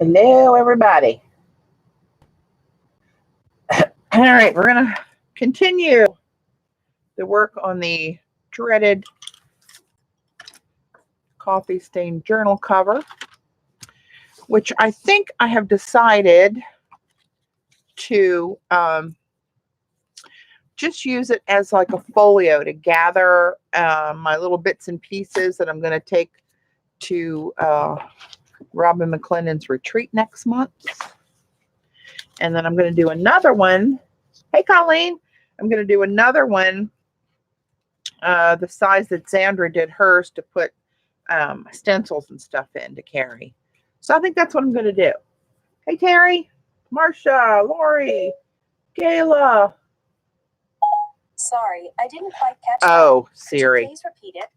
Hello, everybody. All right, we're going to continue the work on the dreaded coffee stained journal cover, which I think I have decided to just use it as like a folio to gather my little bits and pieces that I'm going to take to Robin McClendon's retreat next month. And then I'm going to do another one. Hey, Colleen. I'm going to do another one the size that Xandra did hers to put stencils and stuff in to carry. So I think that's what I'm going to do. Hey, Terry, Marcia, Lori, Gayla. Sorry, I didn't quite catch that. Oh, Siri. Please repeat it.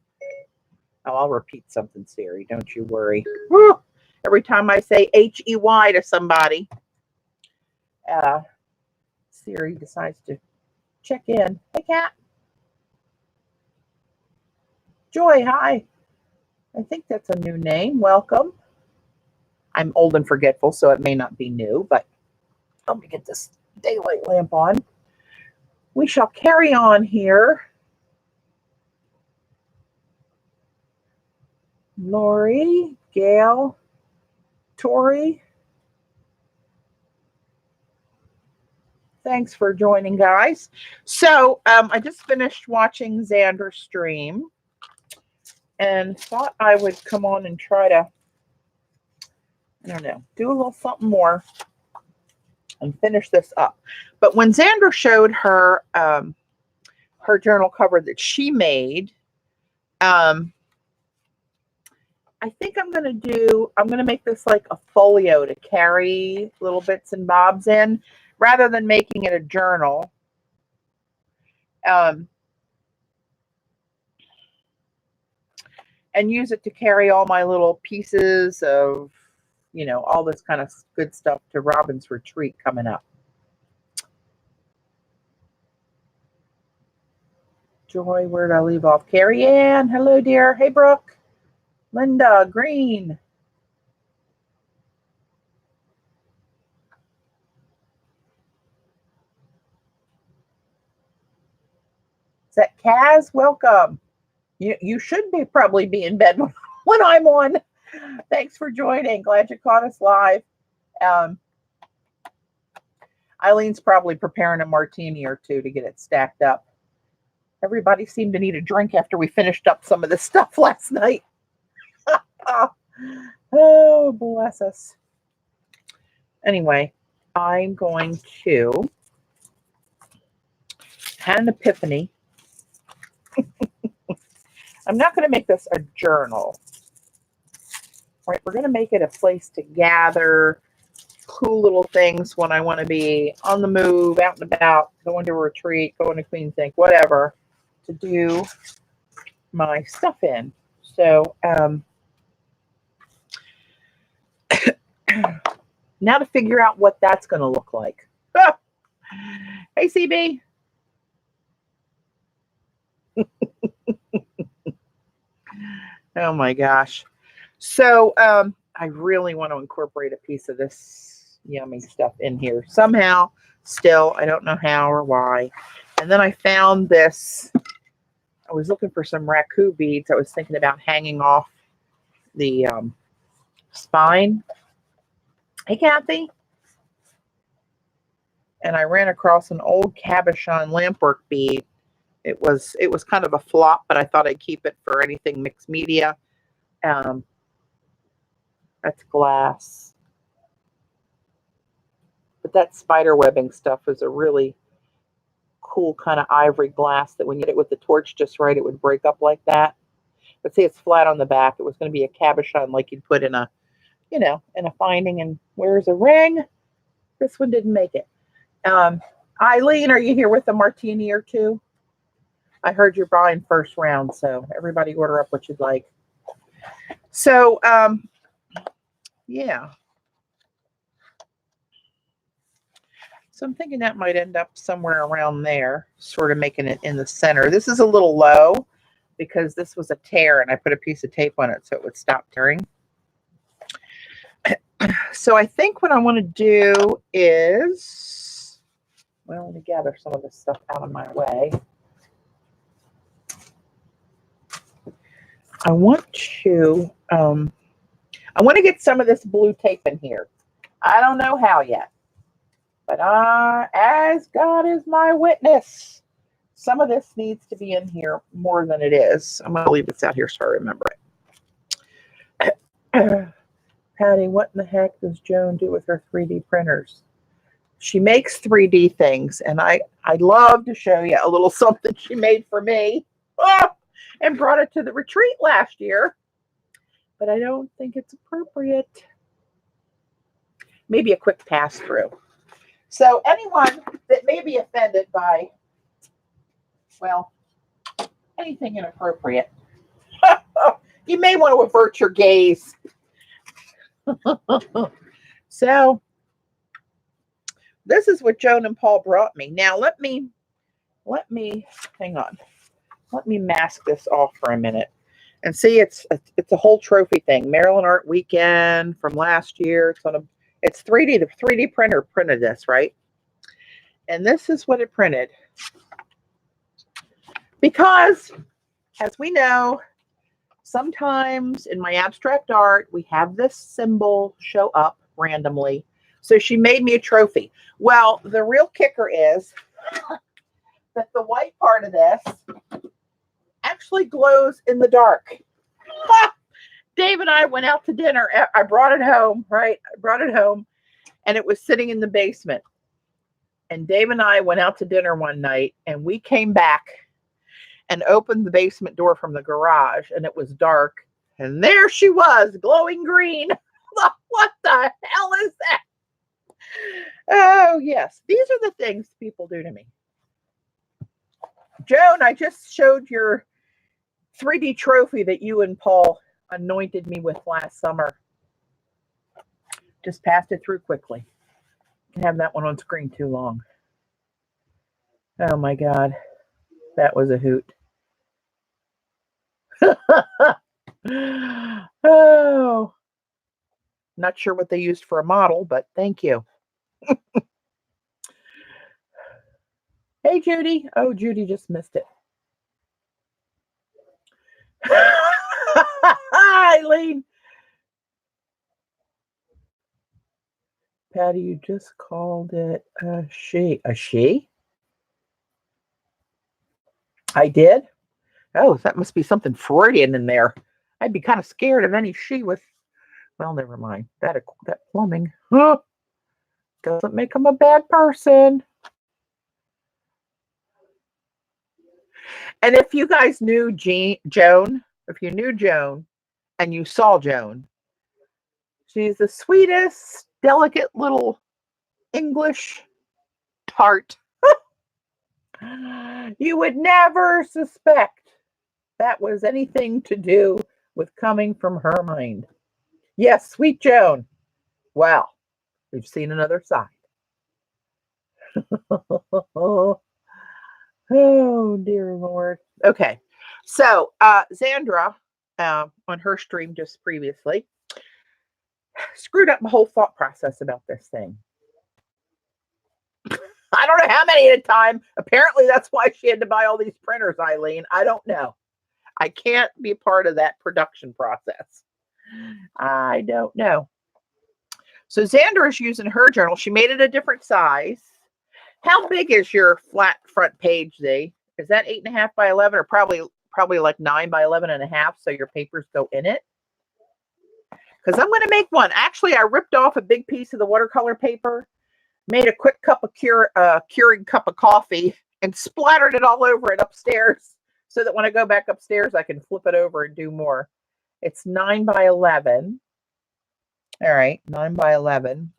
Oh, I'll repeat something, Siri. Don't you worry. Woo! Every time I say H-E-Y to somebody, Siri decides to check in. Hey, Kat. Joy, hi. I think that's a new name. Welcome. I'm old and forgetful, so it may not be new, but let me get this daylight lamp on. We shall carry on here. Lori, Gail, Tori. Thanks for joining, guys. So I just finished watching Xander's stream and thought I would come on and try to, I don't know, do a little something more and finish this up. But when Xandra showed her her journal cover that she made, I think I'm going to make this like a folio to carry little bits and bobs in rather than making it a journal. And use it to carry all my little pieces of, you know, all this kind of good stuff to Robin's retreat coming up. Joy, where did I leave off? Carrie Ann, hello, dear. Hey, Brooke. Linda, Green. Is that Kaz? Welcome. You should probably be in bed when I'm on. Thanks for joining. Glad you caught us live. Eileen's probably preparing a martini or two to get it stacked up. Everybody seemed to need a drink after we finished up some of this stuff last night. Oh, bless us. Anyway, I'm going to have an epiphany. I'm not going to make this a journal. Right, we're going to make it a place to gather cool little things when I want to be on the move, out and about, going to a retreat, going to Queen's Inc., whatever, to do my stuff in. So now to figure out what that's going to look like. Ah! Hey, CB. Oh my gosh. So I really want to incorporate a piece of this yummy stuff in here somehow. Still, I don't know how or why. And then I found this. I was looking for some raku beads. I was thinking about hanging off the spine. Hey, Kathy. And I ran across an old cabochon lampwork bead. It was kind of a flop, but I thought I'd keep it for anything mixed media. That's glass. But that spider webbing stuff is a really cool kind of ivory glass that when you hit it with the torch just right, it would break up like that. But see, it's flat on the back. It was going to be a cabochon like you'd put in a, you know, in a finding. And where's a ring? This one didn't make it. Eileen, are you here with a martini or two? I heard you're buying first round, so everybody order up what you'd like. So, yeah. So I'm thinking that might end up somewhere around there, sort of making it in the center. This is a little low because this was a tear and I put a piece of tape on it so it would stop tearing. So I think what I want to do is, well, let me gather some of this stuff out of my way. I want to get some of this blue tape in here. I don't know how yet, but as God is my witness, some of this needs to be in here more than it is. I'm going to leave this out here so I remember it. Patty, what in the heck does Joan do with her 3D printers? She makes 3D things, and I'd love to show you a little something she made for me and brought it to the retreat last year, but I don't think it's appropriate. Maybe a quick pass through. So anyone that may be offended by, well, anything inappropriate, you may want to avert your gaze. So this is what Joan and Paul brought me. Now let me hang on. Let me mask this off for a minute and see. It's a whole trophy thing. Maryland Art Weekend from last year. It's 3D. The 3D printer printed this, right? And this is what it printed. Because, as we know, sometimes in my abstract art, we have this symbol show up randomly. So she made me a trophy. Well, the real kicker is that the white part of this actually glows in the dark. Dave and I went out to dinner. I brought it home, right? I brought it home, and it was sitting in the basement. And Dave and I went out to dinner one night, and we came back and opened the basement door from the garage, and it was dark. And there she was, glowing green. What the hell is that? Oh, yes. These are the things people do to me. Joan, I just showed your 3D trophy that you and Paul anointed me with last summer. Just passed it through quickly. Can't have that one on screen too long. Oh my God. That was a hoot. Oh. Not sure what they used for a model, but thank you. Hey, Judy. Oh, Judy just missed it. Eileen. Patty, you just called it a she. A she? I did? Oh, that must be something Freudian in there. I'd be kind of scared of any she with, well, never mind. That plumbing. Huh. Doesn't make him a bad person. And if you guys knew Joan, if you knew Joan and you saw Joan, she's the sweetest, delicate little English tart. You would never suspect that was anything to do with coming from her mind. Yes, sweet Joan. Wow, we've seen another side. Oh, dear Lord. Okay, so Xandra, on her stream just previously, screwed up my whole thought process about this thing. I don't know how many at a time. Apparently, that's why she had to buy all these printers, Eileen. I don't know. I can't be part of that production process. I don't know. So Xandra is using her journal. She made it a different size. How big is your flat front page, Z? Is that 8.5 by 11 or probably like 9 by 11.5, so your papers go in it? Because I'm going to make one. Actually, I ripped off a big piece of the watercolor paper, made a quick cup of Keurig cup of coffee, and splattered it all over it upstairs so that when I go back upstairs, I can flip it over and do more. It's 9 by 11. All right, 9 by 11.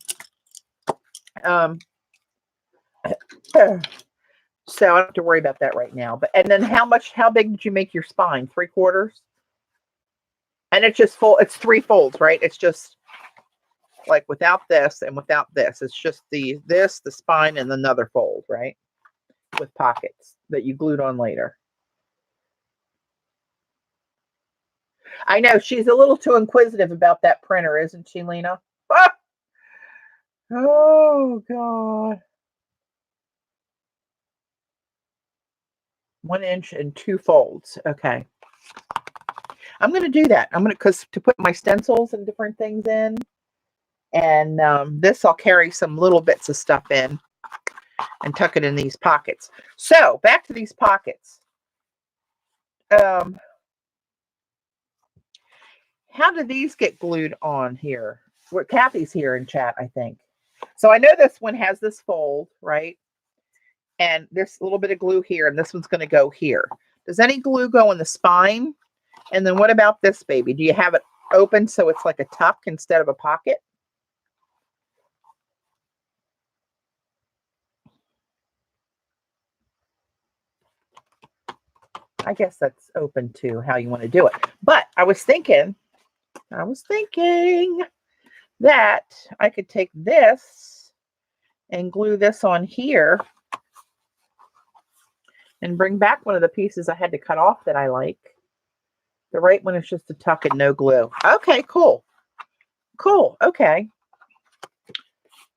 So I don't have to worry about that right now. And then how big did you make your spine? 3/4? And it's just full, it's 3 folds, right? It's just like without this and without this. It's just the spine, and another fold, right? With pockets that you glued on later. I know she's a little too inquisitive about that printer, isn't she, Lena? Ah! Oh, God. 1 inch and 2 folds. Okay. I'm going to do that. I'm going to, because to put my stencils and different things in. And this I'll carry some little bits of stuff in and tuck it in these pockets. So back to these pockets. How do these get glued on here? Where Kathy's here in chat, I think. So I know this one has this fold, right? And there's a little bit of glue here, and this one's going to go here. Does any glue go in the spine? And then what about this baby? Do you have it open so it's like a tuck instead of a pocket? I guess that's open to how you want to do it. But I was thinking that I could take this and glue this on here and bring back one of the pieces I had to cut off that I like. The right one is just a tuck and no glue. Okay, cool. Cool. Okay.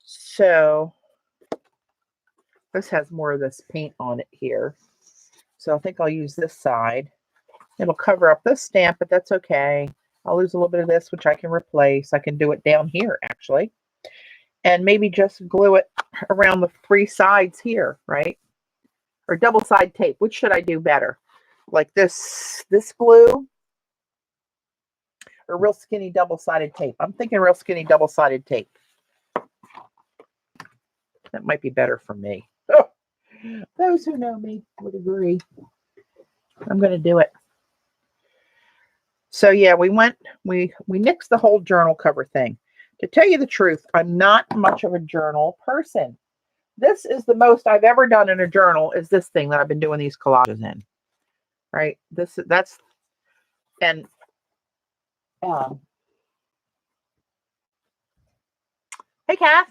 So this has more of this paint on it here. So I think I'll use this side. It'll cover up this stamp, but that's okay. I'll lose a little bit of this, which I can replace. I can do it down here, actually. And maybe just glue it around the 3 sides here, right? Or double side tape. Which should I do better? Like this glue or real skinny double-sided tape? I'm thinking real skinny double-sided tape. That might be better for me. Oh, those who know me would agree. I'm going to do it. So yeah, we nixed the whole journal cover thing. To tell you the truth, I'm not much of a journal person. This is the most I've ever done in a journal is this thing that I've been doing these collages in. Right? And hey, Kath.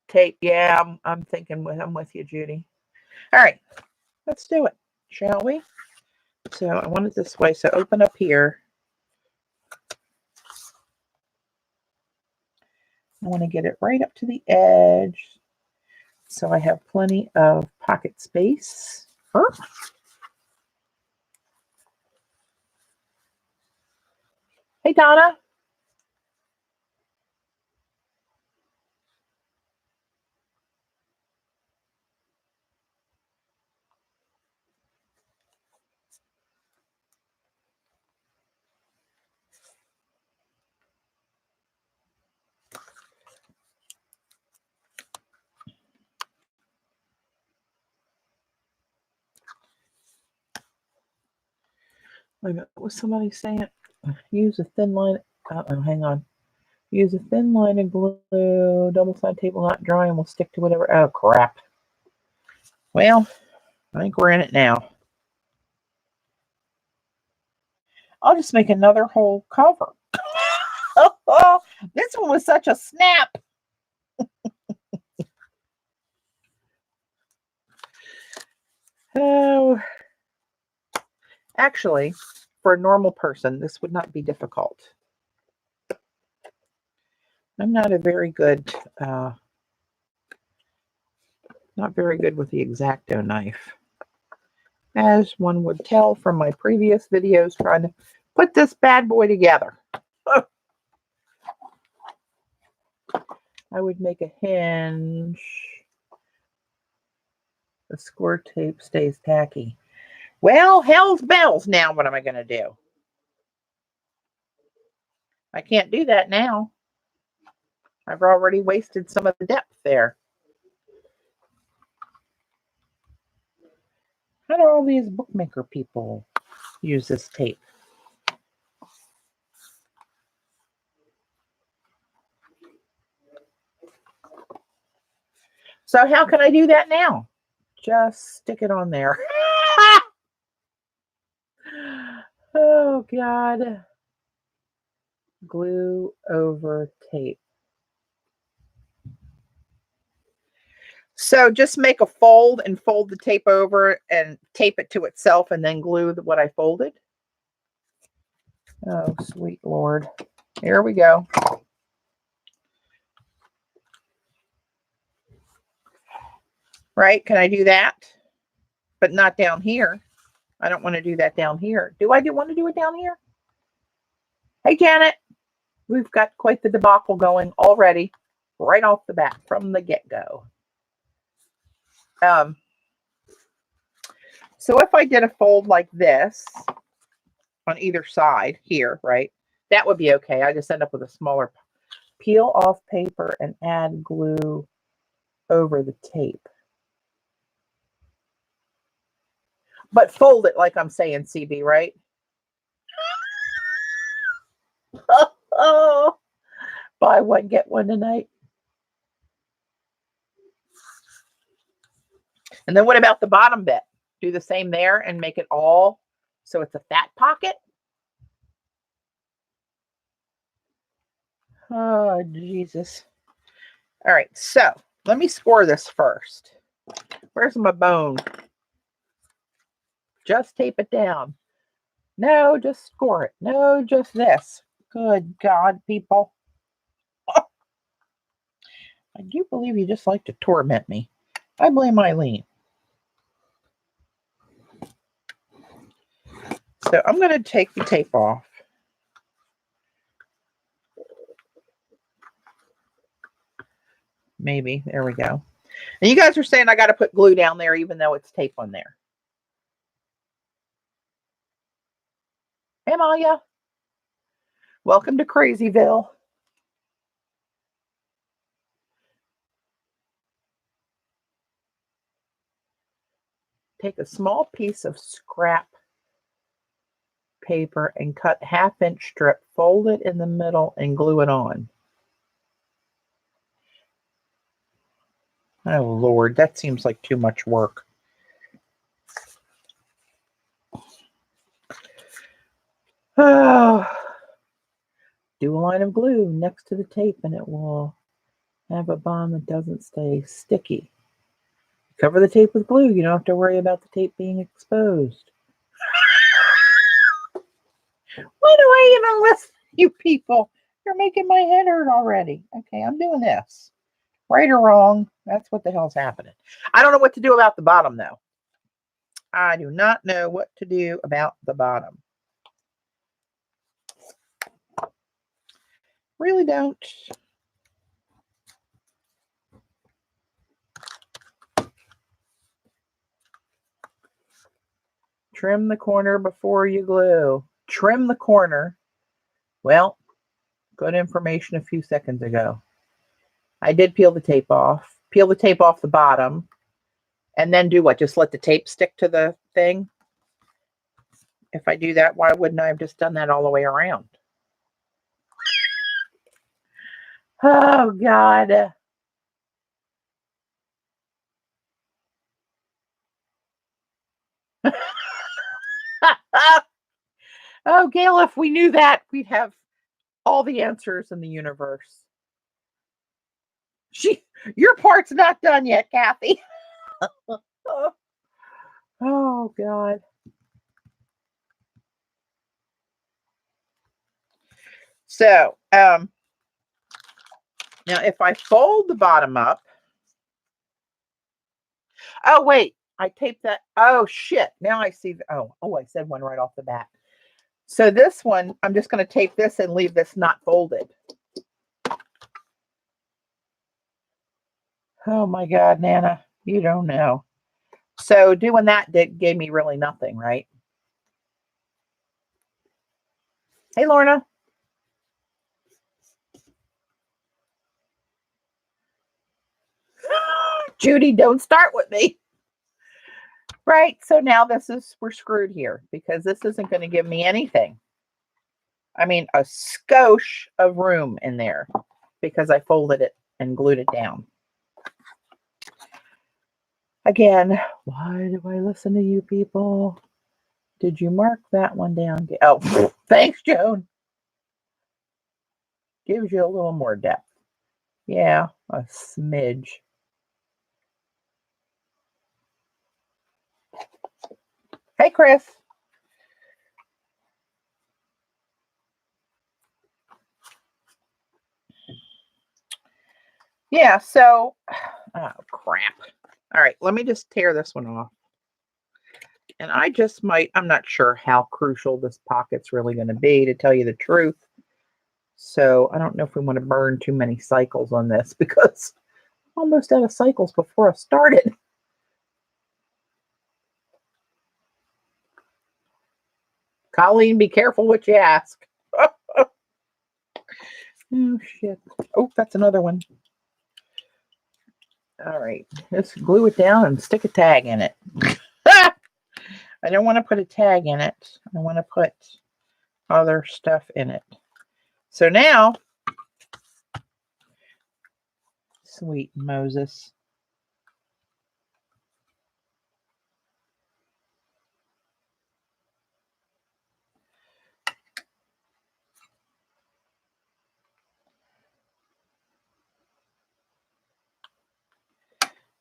Tape. Yeah, I'm thinking I'm with you, Judy. All right, let's do it, shall we? So I want it this way. So open up here. I want to get it right up to the edge so I have plenty of pocket space. Hey, Donna. Wait a minute, what was somebody saying? Use a thin line. Hang on. Use a thin line of glue. Double-sided tape will not dry and will stick to whatever. Oh, crap. Well, I think we're in it now. I'll just make another whole cover. This one was such a snap. Oh, actually, for a normal person, this would not be difficult. I'm not with the X-Acto knife, as one would tell from my previous videos trying to put this bad boy together. I would make a hinge. The score tape stays tacky. Well, hell's bells. Now what am I going to do? I can't do that now. I've already wasted some of the depth there. How do all these bookmaker people use this tape? So how can I do that now? Just stick it on there. Oh, God. Glue over tape. So just make a fold and fold the tape over and tape it to itself and then glue what I folded. Oh, sweet Lord. Here we go. right? Can I do that? But not down here. I don't want to do that down here. Do I want to do it down here? Hey, Janet, we've got quite the debacle going already, right off the bat, from the get-go. So if I did a fold like this on either side here, right, that would be okay. I just end up with a smaller peel off paper and add glue over the tape. But fold it like I'm saying, CB, right? Oh, buy one, get one tonight. And then what about the bottom bit? Do the same there and make it all so it's a fat pocket? Oh, Jesus. All right, so let me score this first. Where's my bone? Just tape it down. No, just score it. No, just this. Good God, people. Oh, I do believe you just like to torment me. I blame Eileen. So I'm going to take the tape off. Maybe. There we go. And you guys are saying I got to put glue down there even though it's tape on there. Hey, Amalia. Welcome to Crazyville. Take a small piece of scrap paper and cut 1/2-inch strip, fold it in the middle, and glue it on. Oh, Lord, that seems like too much work. Oh. Do a line of glue next to the tape and it will have a bond that doesn't stay sticky. Cover the tape with glue. You don't have to worry about the tape being exposed. Why do I even listen to you people? You're making my head hurt already. Okay, I'm doing this. Right or wrong, that's what the hell's happening. I don't know what to do about the bottom, though. I do not know what to do about the bottom. Really don't. Trim the corner before you glue. Trim the corner. Well, good information a few seconds ago. I did peel the tape off. Peel the tape off the bottom. And then do what? Just let the tape stick to the thing? If I do that, why wouldn't I have just done that all the way around? Oh, God. Oh, Gail, if we knew that, we'd have all the answers in the universe. Your part's not done yet, Kathy. Oh, God. So, now if I fold the bottom up, oh, wait, I taped that. Oh, shit. Now I see. Oh, I said one right off the bat. So this one, I'm just going to tape this and leave this not folded. Oh, my God, Nana, you don't know. So doing that gave me really nothing, right? Hey, Lorna. Judy, don't start with me. Right, so now we're screwed here because this isn't going to give me anything. I mean, a skosh of room in there because I folded it and glued it down. Again, why do I listen to you people? Did you mark that one down? Oh, thanks, Joan. Gives you a little more depth. Yeah, a smidge. Hey, Chris. Yeah, so, oh, crap. All right, let me just tear this one off. And I just might, I'm not sure how crucial this pocket's really going to be, to tell you the truth. So I don't know if we want to burn too many cycles on this, because I'm almost out of cycles before I started. Colleen, be careful what you ask. Oh, shit. Oh, that's another one. All right, let's glue it down and stick a tag in it. I don't want to put a tag in it. I want to put other stuff in it. So now, sweet Moses.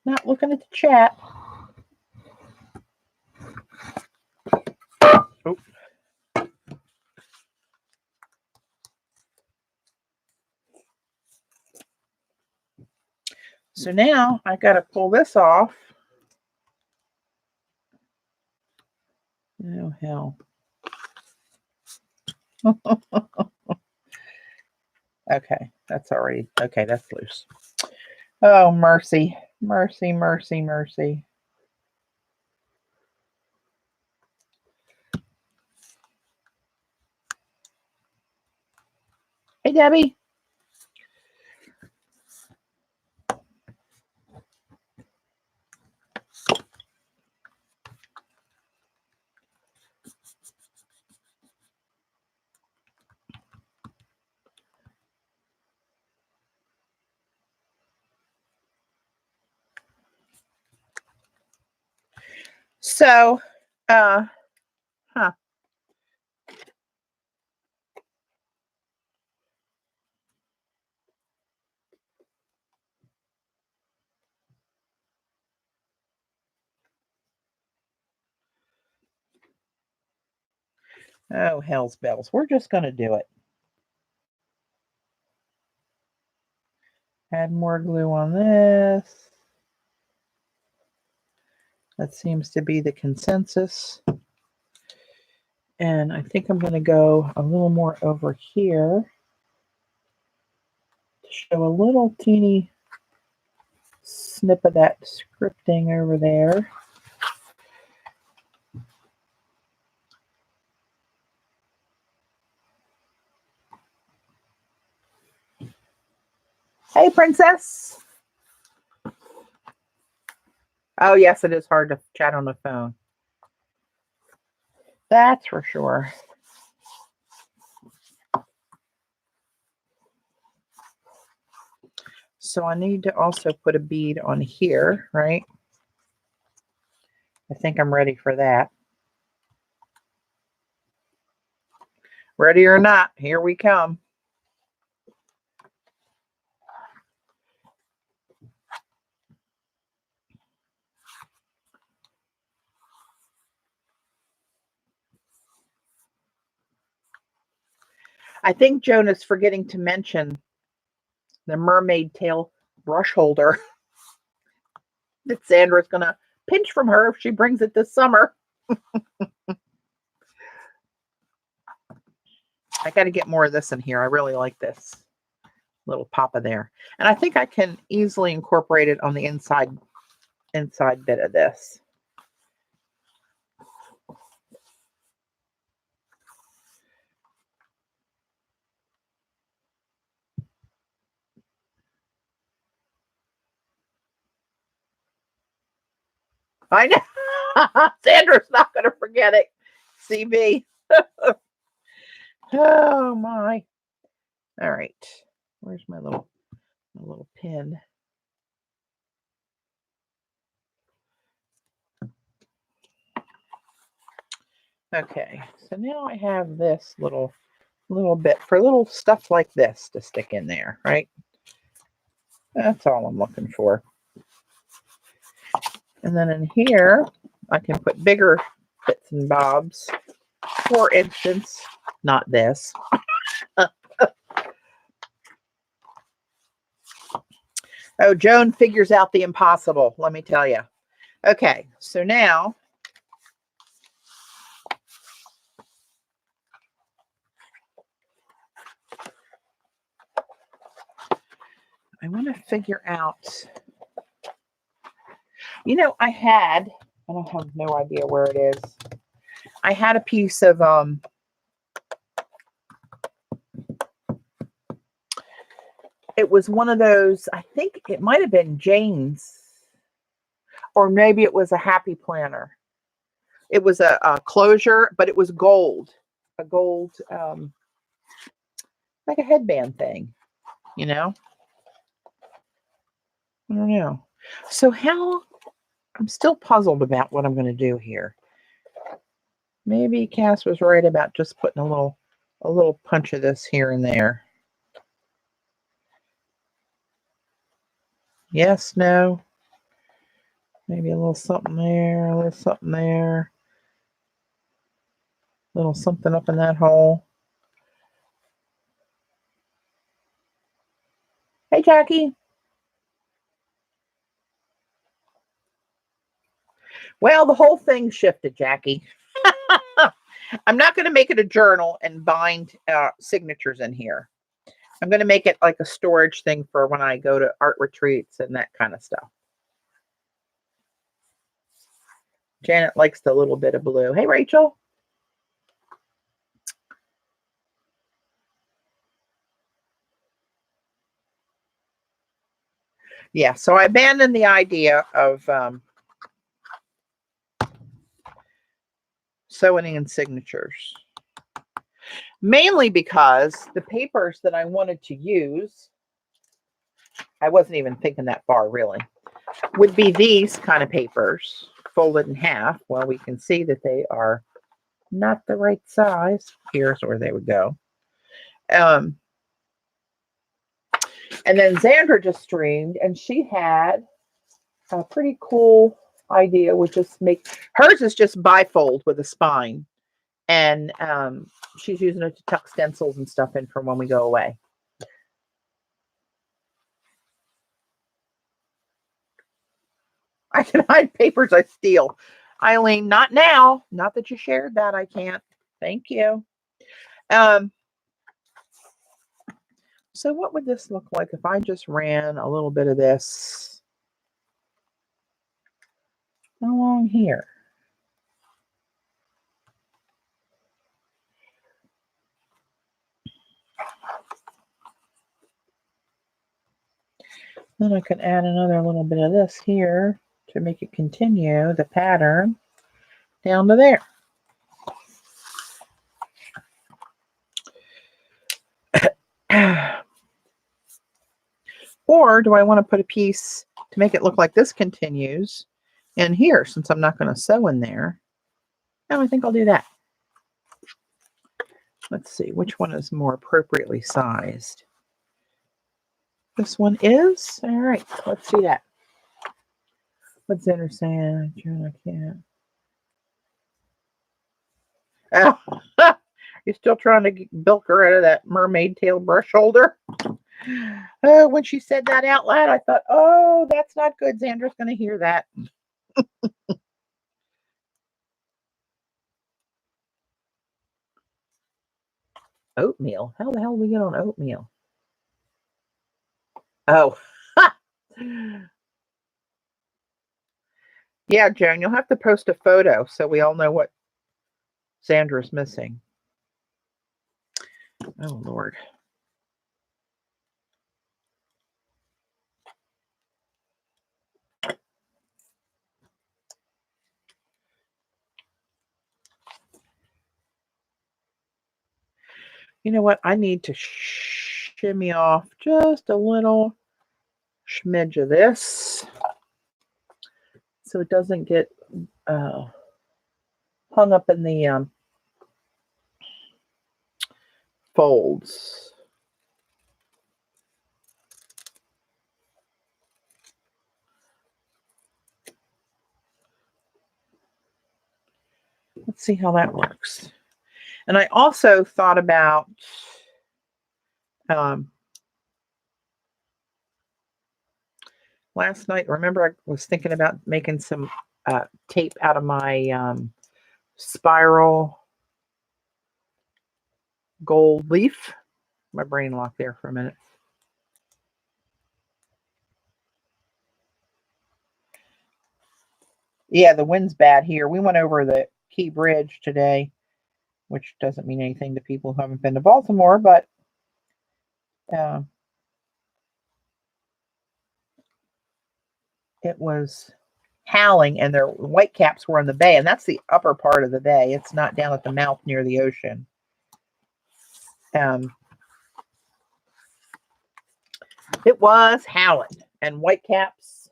Not looking at the chat. Oh. So now I got to pull this off. Oh, hell. Okay, that's already, okay, that's loose. Oh, mercy, mercy, mercy, mercy. Hey, Debbie. So, huh. Oh, hell's bells. We're just going to do it. Add more glue on this. That seems to be the consensus. And I think I'm going to go a little more over here to show a little teeny snip of that scripting over there. Hey, Princess. Oh, yes, it is hard to chat on the phone. That's for sure. So I need to also put a bead on here, right? I think I'm ready for that. Ready or not, here we come. I think Jonah's forgetting to mention the mermaid tail brush holder that Sandra's going to pinch from her if she brings it this summer. I got to get more of this in here. I really like this little papa there. And I think I can easily incorporate it on the inside bit of this. I know. Sandra's not going to forget it. CB. Oh my. All right. Where's my little pin? Okay. So now I have this little bit for little stuff like this to stick in there, right? That's all I'm looking for. And then in here, I can put bigger bits and bobs. For instance, not this. Oh, Joan figures out the impossible, let me tell you. Okay, so now I want to figure out, you know, I don't have no idea where it is. I had a piece of, it was one of those, I think it might have been Jane's, or maybe it was a Happy Planner. It was a closure, but it was gold, a gold, like a headband thing, you know? I don't know. So I'm still puzzled about what I'm going to do here. Maybe Cass was right about just putting a little punch of this here and there. Yes, no. Maybe a little something there, a little something there. A little something up in that hole. Hey, Jackie. Well, the whole thing shifted, Jackie. I'm not going to make it a journal and bind signatures in here. I'm going to make it like a storage thing for when I go to art retreats and that kind of stuff. Janet likes the little bit of blue. Hey, Rachel. Yeah, so I abandoned the idea of sewing in signatures. Mainly because the papers that I wanted to use, I wasn't even thinking that far really, would be these kind of papers folded in half. Well, we can see that they are not the right size. Here's where they would go. And then Xandra just streamed, and she had a pretty cool idea, which is hers is just bifold with a spine. And she's using it to tuck stencils and stuff in from when we go away. I can hide papers I steal. Eileen, not now. Not that you shared that. I can't. Thank you. So what would this look like if I just ran a little bit of this along here? Then I could add another little bit of this here to make it continue the pattern down to there. Or do I want to put a piece to make it look like this continues in here, since I'm not going to sew in there? No, I think I'll do that. Let's see, which one is more appropriately sized? This one is? All right, let's see that. What's understand? I can't. Oh, you're still trying to bilk her out of that mermaid tail brush holder? Oh, when she said that out loud, I thought, oh, that's not good. Xandra's going to hear that. Oatmeal? How the hell do we get on oatmeal? Oh. Yeah, Joan, you'll have to post a photo so we all know what Xandra's missing. Oh, Lord. You know what? I need to shimmy off just a little smidge of this so it doesn't get hung up in the folds. Let's see how that works. And I also thought about last night, remember I was thinking about making some tape out of my spiral gold leaf. My brain locked there for a minute. Yeah, the wind's bad here. We went over the Key Bridge today, which doesn't mean anything to people who haven't been to Baltimore, but it was howling, and their whitecaps were in the bay, and that's the upper part of the bay. It's not down at the mouth near the ocean. It was howling, and whitecaps.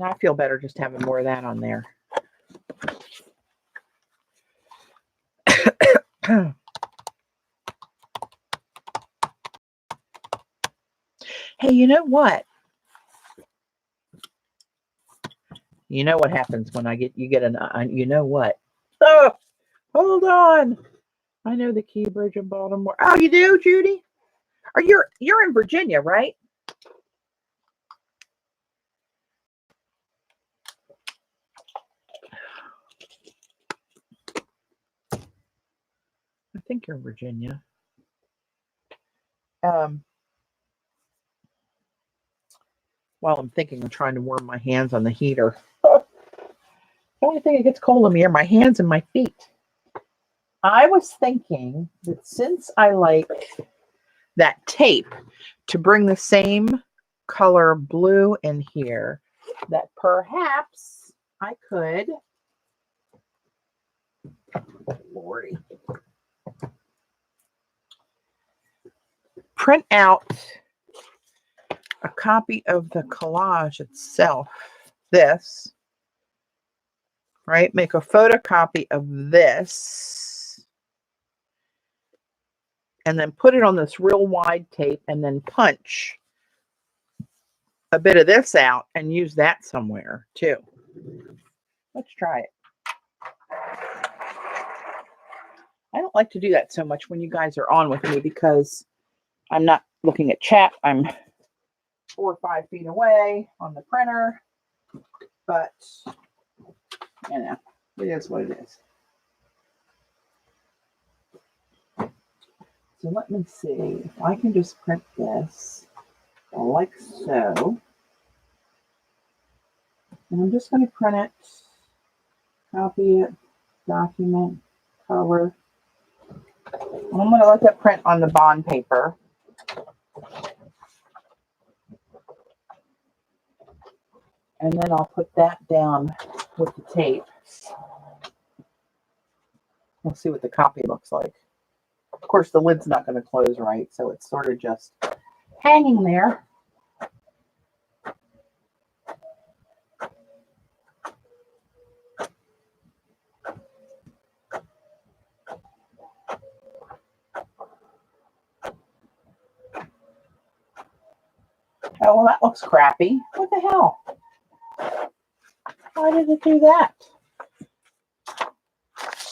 I feel better just having more of that on there. Hey, you know what? You know what happens when you get you know what? Oh, hold on. I know the Key Bridge in Baltimore. Oh, you do, Judy? You're in Virginia, right? I think you're in Virginia. While I'm thinking, I'm trying to warm my hands on the heater. The only thing that gets cold in me are my hands and my feet. I was thinking that since I like that tape to bring the same color blue in here, that perhaps I could, Lordy, print out a copy of the collage itself, this, right? Make a photocopy of this, and then put it on this real wide tape, and then punch a bit of this out and use that somewhere too. Let's try it. I don't like to do that so much when you guys are on with me because I'm not looking at chat. I'm 4 or 5 feet away on the printer, but you know, it is what it is. So let me see if I can just print this like so. And I'm just going to print it, copy it, document, color. And I'm going to let that print on the bond paper. And then I'll put that down with the tape. We'll see what the copy looks like. Of course, the lid's not going to close right, so it's sort of just hanging there. Oh, well, that looks crappy. What the hell? Why did it do that?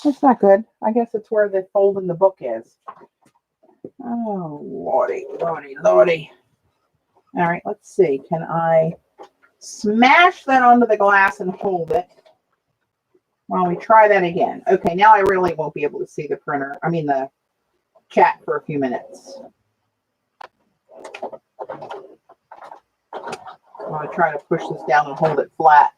That's not good. I guess it's where the fold in the book is. Oh, lordy, lordy, lordy. All right, let's see. Can I smash that onto the glass and hold it while we try that again? Okay, now I really won't be able to see the printer. I mean the chat for a few minutes. I'm going to try to push this down and hold it flat.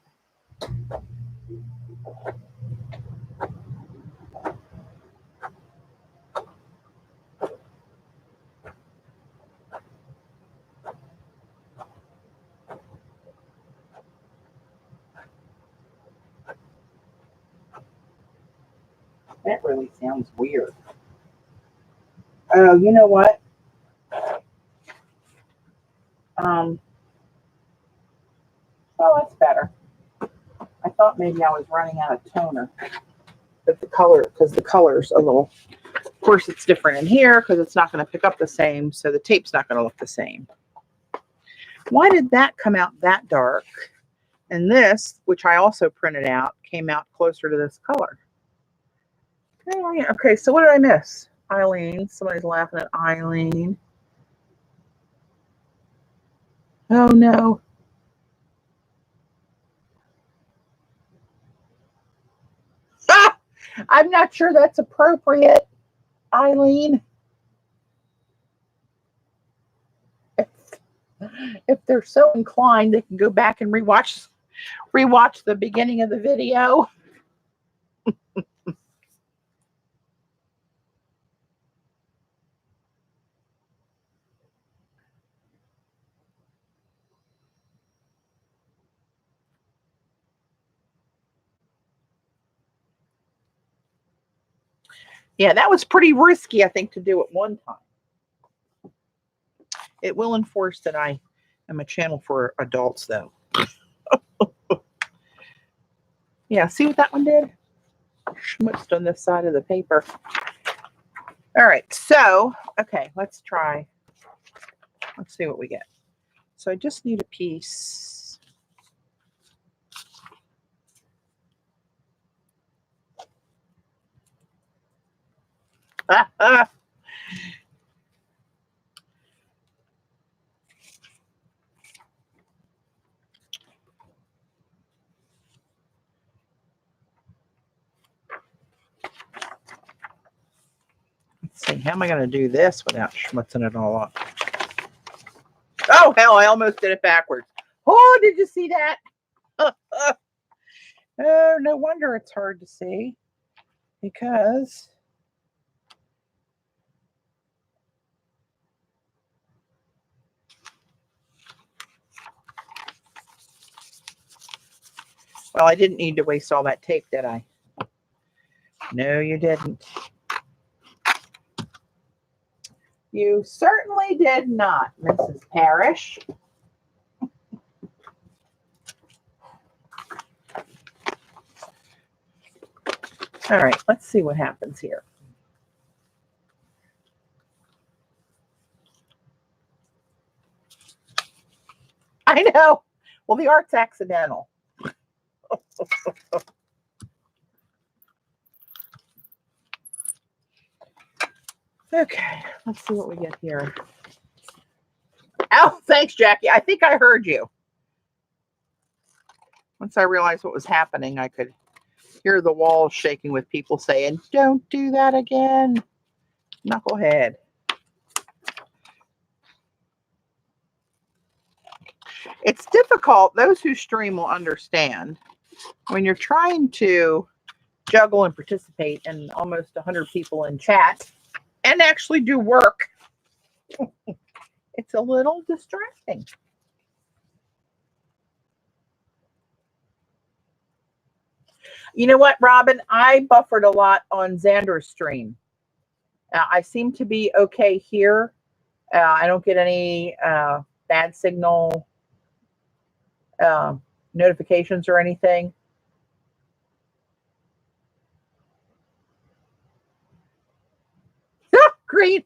That really sounds weird. Oh, you know what? Oh, that's better. I thought maybe I was running out of toner. But because the color's a little, of course it's different in here because it's not going to pick up the same, so the tape's not going to look the same. Why did that come out that dark? And this, which I also printed out, came out closer to this color. Okay, so what did I miss? Eileen. Somebody's laughing at Eileen. Oh no. Ah! I'm not sure that's appropriate, Eileen. If, if they're so inclined, they can go back and rewatch the beginning of the video. Yeah, that was pretty risky, I think, to do at one time. It will enforce that I am a channel for adults, though. Yeah, see what that one did? Schmutzed on this side of the paper. All right, so, okay, let's try. Let's see what we get. So I just need a piece. Let's see, how am I going to do this without schmutzing it all up? Oh, hell, I almost did it backwards. Oh, did you see that? Oh, no wonder it's hard to see because well, I didn't need to waste all that tape, did I? No, you didn't. You certainly did not, Mrs. Parrish. All right, let's see what happens here. I know. Well, the art's accidental. Okay, let's see what we get here. Oh, thanks, Jackie. I think I heard you. Once I realized what was happening, I could hear the walls shaking with people saying, "Don't do that again, knucklehead." It's difficult. Those who stream will understand when you're trying to juggle and participate in almost 100 people in chat and actually do work. It's a little distracting. You know what, Robin? I buffered a lot on Xander's stream. I seem to be okay here. I don't get any bad signal notifications or anything. Great.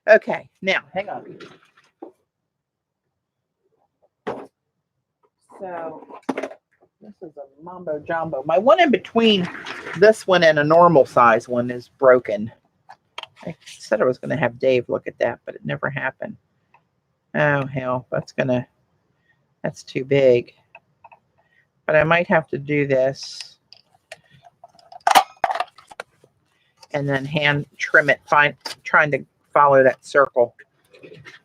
Okay, now hang on. So this is a mambo jumbo. My one in between this one and a normal size one is broken. I said I was going to have Dave look at that, but it never happened. Oh hell, that's too big. But I might have to do this and then hand trim it, trying to follow that circle.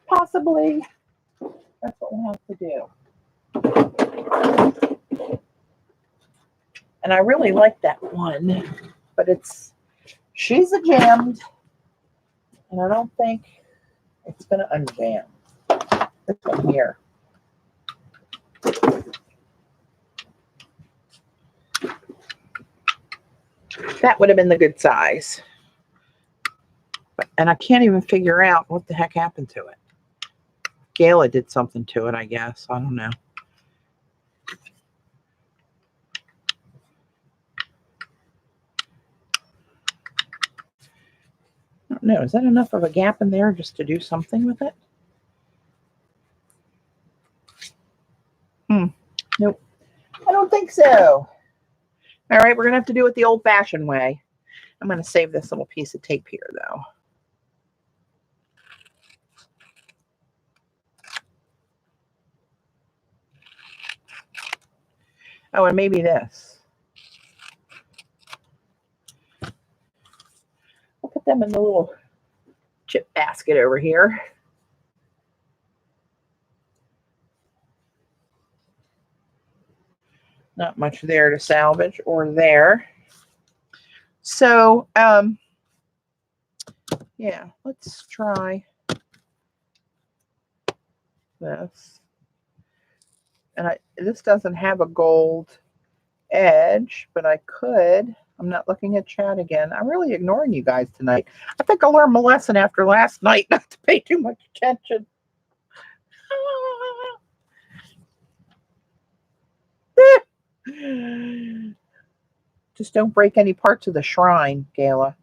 Possibly. That's what we'll have to do. And I really like that one, but she's a jammed, and I don't think it's going to unjam. This one here. That would have been the good size. And I can't even figure out what the heck happened to it. Gayla did something to it, I guess. I don't know. I don't know. Is that enough of a gap in there just to do something with it? Nope. I don't think so. All right, we're going to have to do it the old-fashioned way. I'm going to save this little piece of tape here, though. Oh, and maybe this. I'll put them in the little chip basket over here. Not much there to salvage or there. So, yeah, let's try this. And this doesn't have a gold edge, but I could. I'm not looking at chat again. I'm really ignoring you guys tonight. I think I learned my lesson after last night not to pay too much attention. Just don't break any parts of the shrine, Gayla.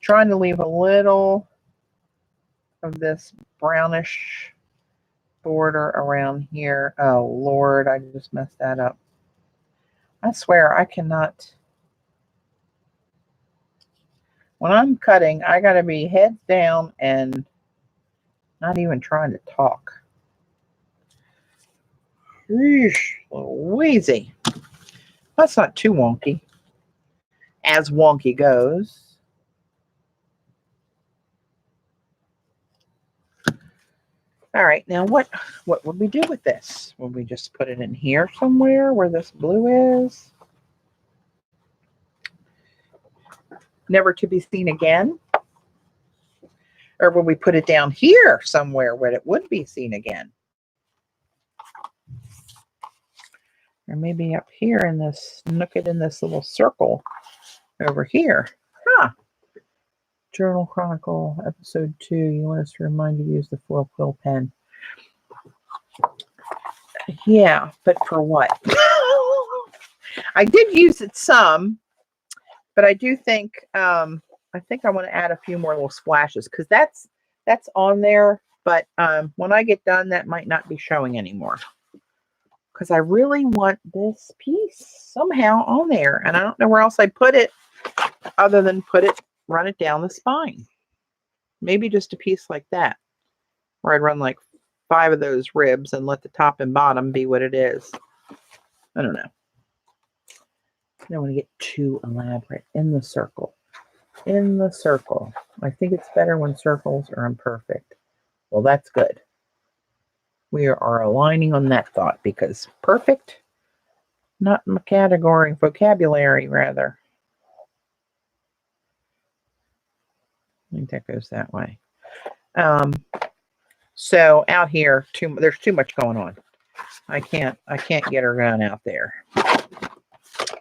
Trying to leave a little of this brownish border around here. Oh, Lord, I just messed that up. I swear I cannot. When I'm cutting, I got to be heads down and not even trying to talk. Eesh, Louise. That's not too wonky. As wonky goes. All right, now what would we do with this? Would we just put it in here somewhere where this blue is? Never to be seen again? Or would we put it down here somewhere where it would be seen again? Or maybe up here in this, nook it in this little circle over here. Huh. Journal Chronicle, episode 2. You want us to remind you to use the foil quill pen. Yeah, but for what? I did use it some, but I do think I want to add a few more little splashes because that's on there. But when I get done, that might not be showing anymore because I really want this piece somehow on there, and I don't know where else I put it other than run it down the spine. Maybe just a piece like that, where I'd run like 5 of those ribs and let the top and bottom be what it is. I don't know. I don't want to get too elaborate. In the circle. In the circle. I think it's better when circles are imperfect. Well, that's good. We are aligning on that thought because perfect, not my category, vocabulary rather. I think that goes that way. So out here, there's too much going on. I can't get her gun out there.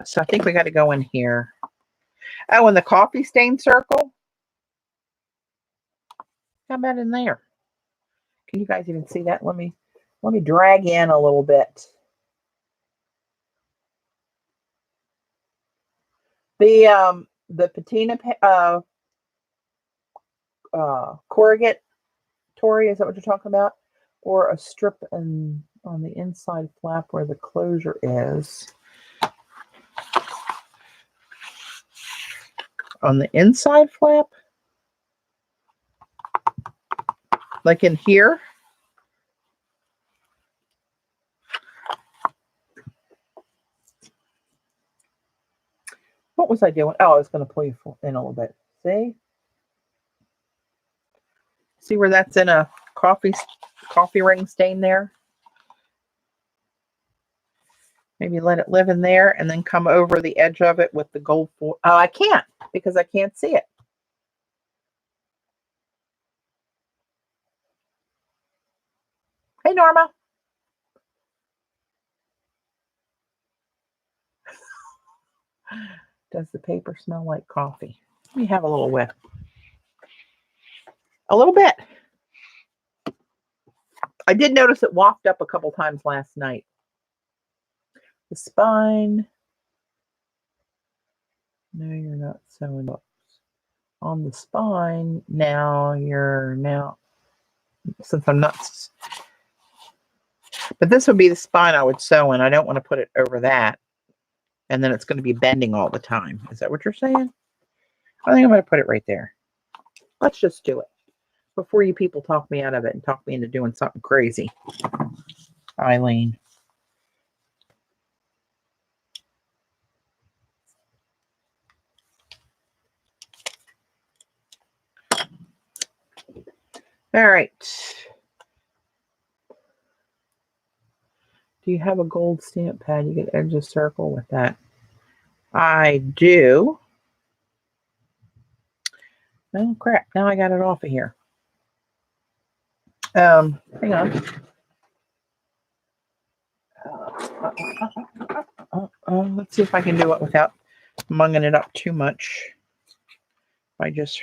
So I think we got to go in here. Oh, and the coffee stain circle. How about in there? Can you guys even see that? Let me drag in a little bit. The patina corrugate, Tori, is that what you're talking about? Or a strip on the inside flap where the closure is. On the inside flap? Like in here? What was I doing? Oh, I was going to pull you in a little bit. See? See where that's in a coffee ring stain there? Maybe let it live in there and then come over the edge of it with the gold foil. Oh, I can't because I can't see it. Hey, Norma. Does the paper smell like coffee? Let me have a little whiff. A little bit. I did notice it wafted up a couple times last night. The spine. No, you're not sewing up. On the spine, since I'm not, but this would be the spine I would sew in. I don't want to put it over that. And then it's going to be bending all the time. Is that what you're saying? I think I'm going to put it right there. Let's just do it before you people talk me out of it and talk me into doing something crazy. Eileen. All right. Do you have a gold stamp pad? You can edge a circle with that. I do. Oh, crap. Now I got it off of here. Hang on. Let's see if I can do it without munging it up too much. I just...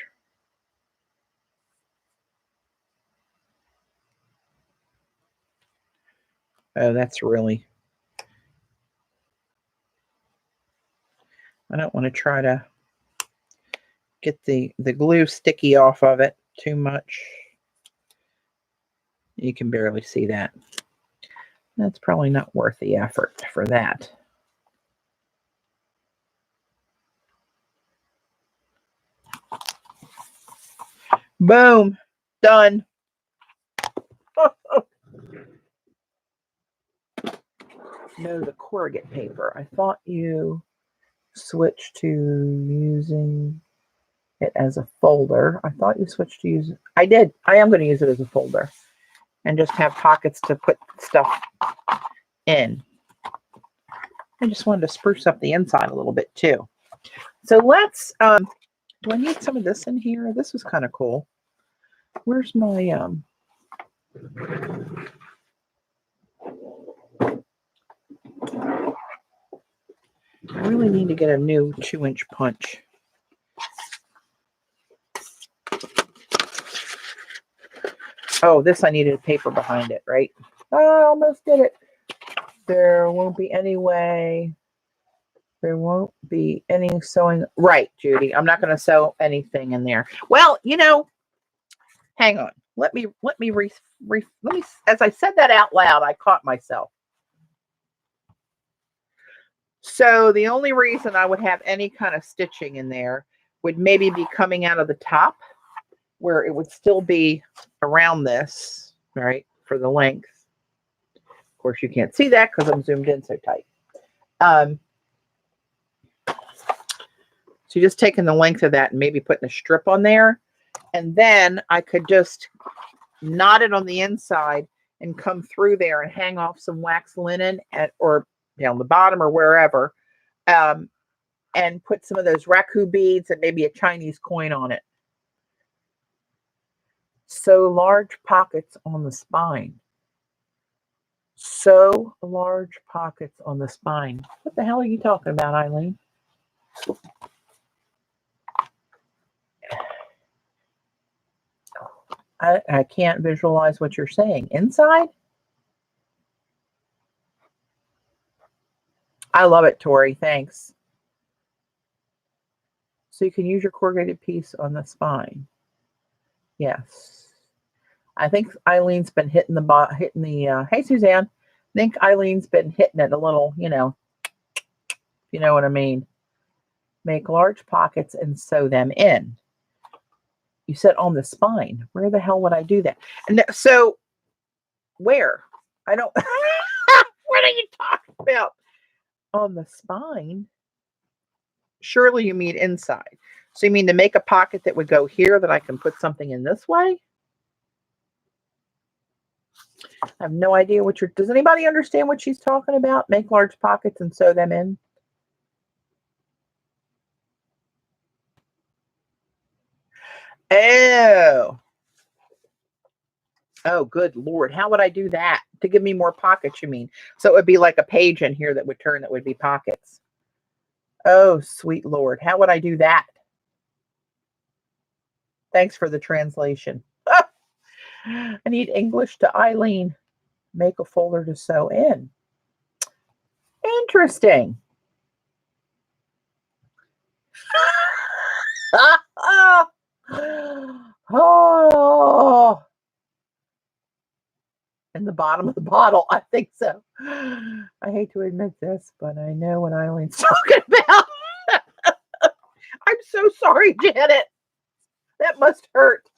Oh, that's really... I don't want to try to get the glue sticky off of it too much. You can barely see that. That's probably not worth the effort for that. Boom. Done. No, the corrugated paper. I thought you switched to using it as a folder. I thought you switched to use... I did. I am going to use it as a folder and just have pockets to put stuff in. I just wanted to spruce up the inside a little bit too. So let's... do I need some of this in here? This was kind of cool. Where's my... I really need to get a new 2-inch punch. Oh, this I needed a paper behind it, right? Oh, I almost did it. There won't be any way. There won't be any sewing. Right, Judy. I'm not going to sew anything in there. Well, you know, hang on. Let me, as I said that out loud, I caught myself. So the only reason I would have any kind of stitching in there would maybe be coming out of the top where it would still be around this, right, for the length. Of course, you can't see that because I'm zoomed in so tight. So you're just taking the length of that and maybe putting a strip on there. And then I could just knot it on the inside and come through there and hang off some wax linen or down the bottom or wherever, and put some of those raku beads and maybe a Chinese coin on it. Sew large pockets on the spine. Sew large pockets on the spine. What the hell are you talking about, Eileen? I can't visualize what you're saying. Inside? I love it, Tori. Thanks. So you can use your corrugated piece on the spine. Yes. I think Eileen's been hitting the hey, Suzanne. I think Eileen's been hitting it a little, you know what I mean. Make large pockets and sew them in. You said on the spine. Where the hell would I do that? And so, where? I don't... What are you talking about? On the spine? Surely you mean inside. So you mean to make a pocket that would go here that I can put something in this way? I have no idea what you're... Does anybody understand what she's talking about? Make large pockets and sew them in? Oh, good Lord. How would I do that? To give me more pockets, you mean? So it would be like a page in here that would turn that would be pockets. Oh, sweet Lord. How would I do that? Thanks for the translation. I need English to Eileen. Make a folder to sew in. Interesting. Oh. In the bottom of the bottle, I think so. I hate to admit this, but I know what Eileen's talking about. I'm so sorry, Janet. That must hurt.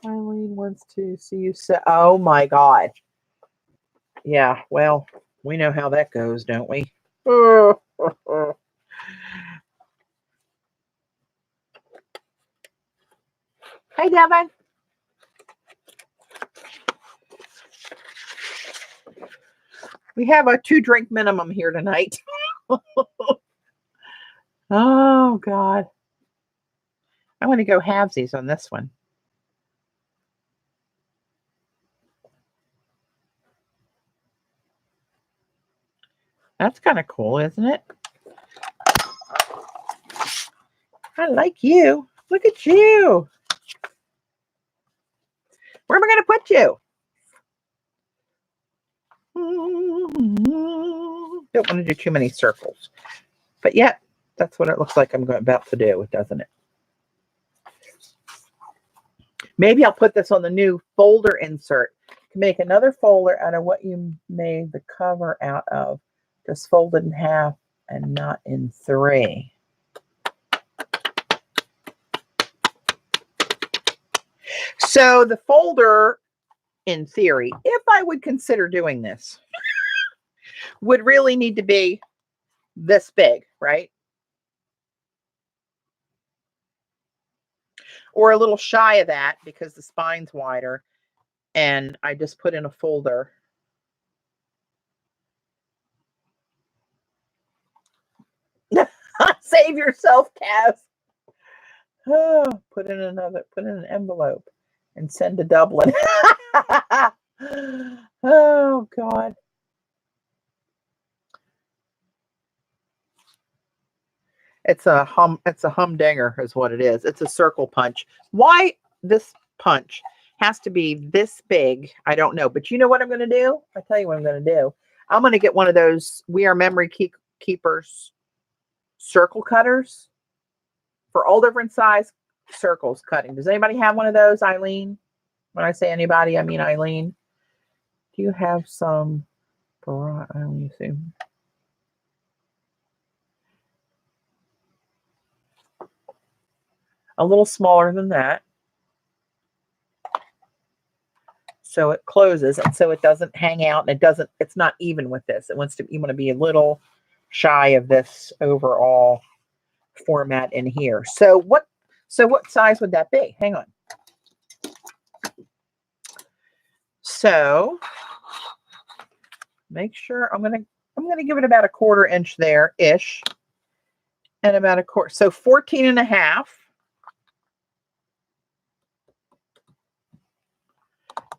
Eileen wants to see you say, oh my God. Yeah, well, we know how that goes, don't we? Hey, Devin. We have a 2-drink minimum here tonight. Oh, God. I want to go halvesies on this one. That's kind of cool, isn't it? I like you. Look at you. Where am I going to put you? Don't want to do too many circles. But yet, that's what it looks like I'm about to do, doesn't it? Maybe I'll put this on the new folder insert. To make another folder out of what you made the cover out of. Just fold it in half and not in 3. So the folder, in theory, if I would consider doing this, would really need to be this big, right? Or a little shy of that because the spine's wider. And I just put in a folder. Save yourself, Cass. Oh, put in an envelope and send to Dublin. Oh, God. It's a humdinger is what it is. It's a circle punch. Why this punch has to be this big, I don't know. But you know what I'm going to do? I'll tell you what I'm going to do. I'm going to get one of those We Are Memory Keepers circle cutters for all different size circles cutting. Does anybody have one of those, Eileen? When I say anybody, I mean Eileen. Do you have some? Let me see. A little smaller than that. So it closes, and so it doesn't hang out, and it's not even with this. You want to be a little shy of this overall format in here. So what size would that be? Hang on. So make sure I'm gonna give it about a 1/4 inch there ish, and about a 1/4. So 14.5.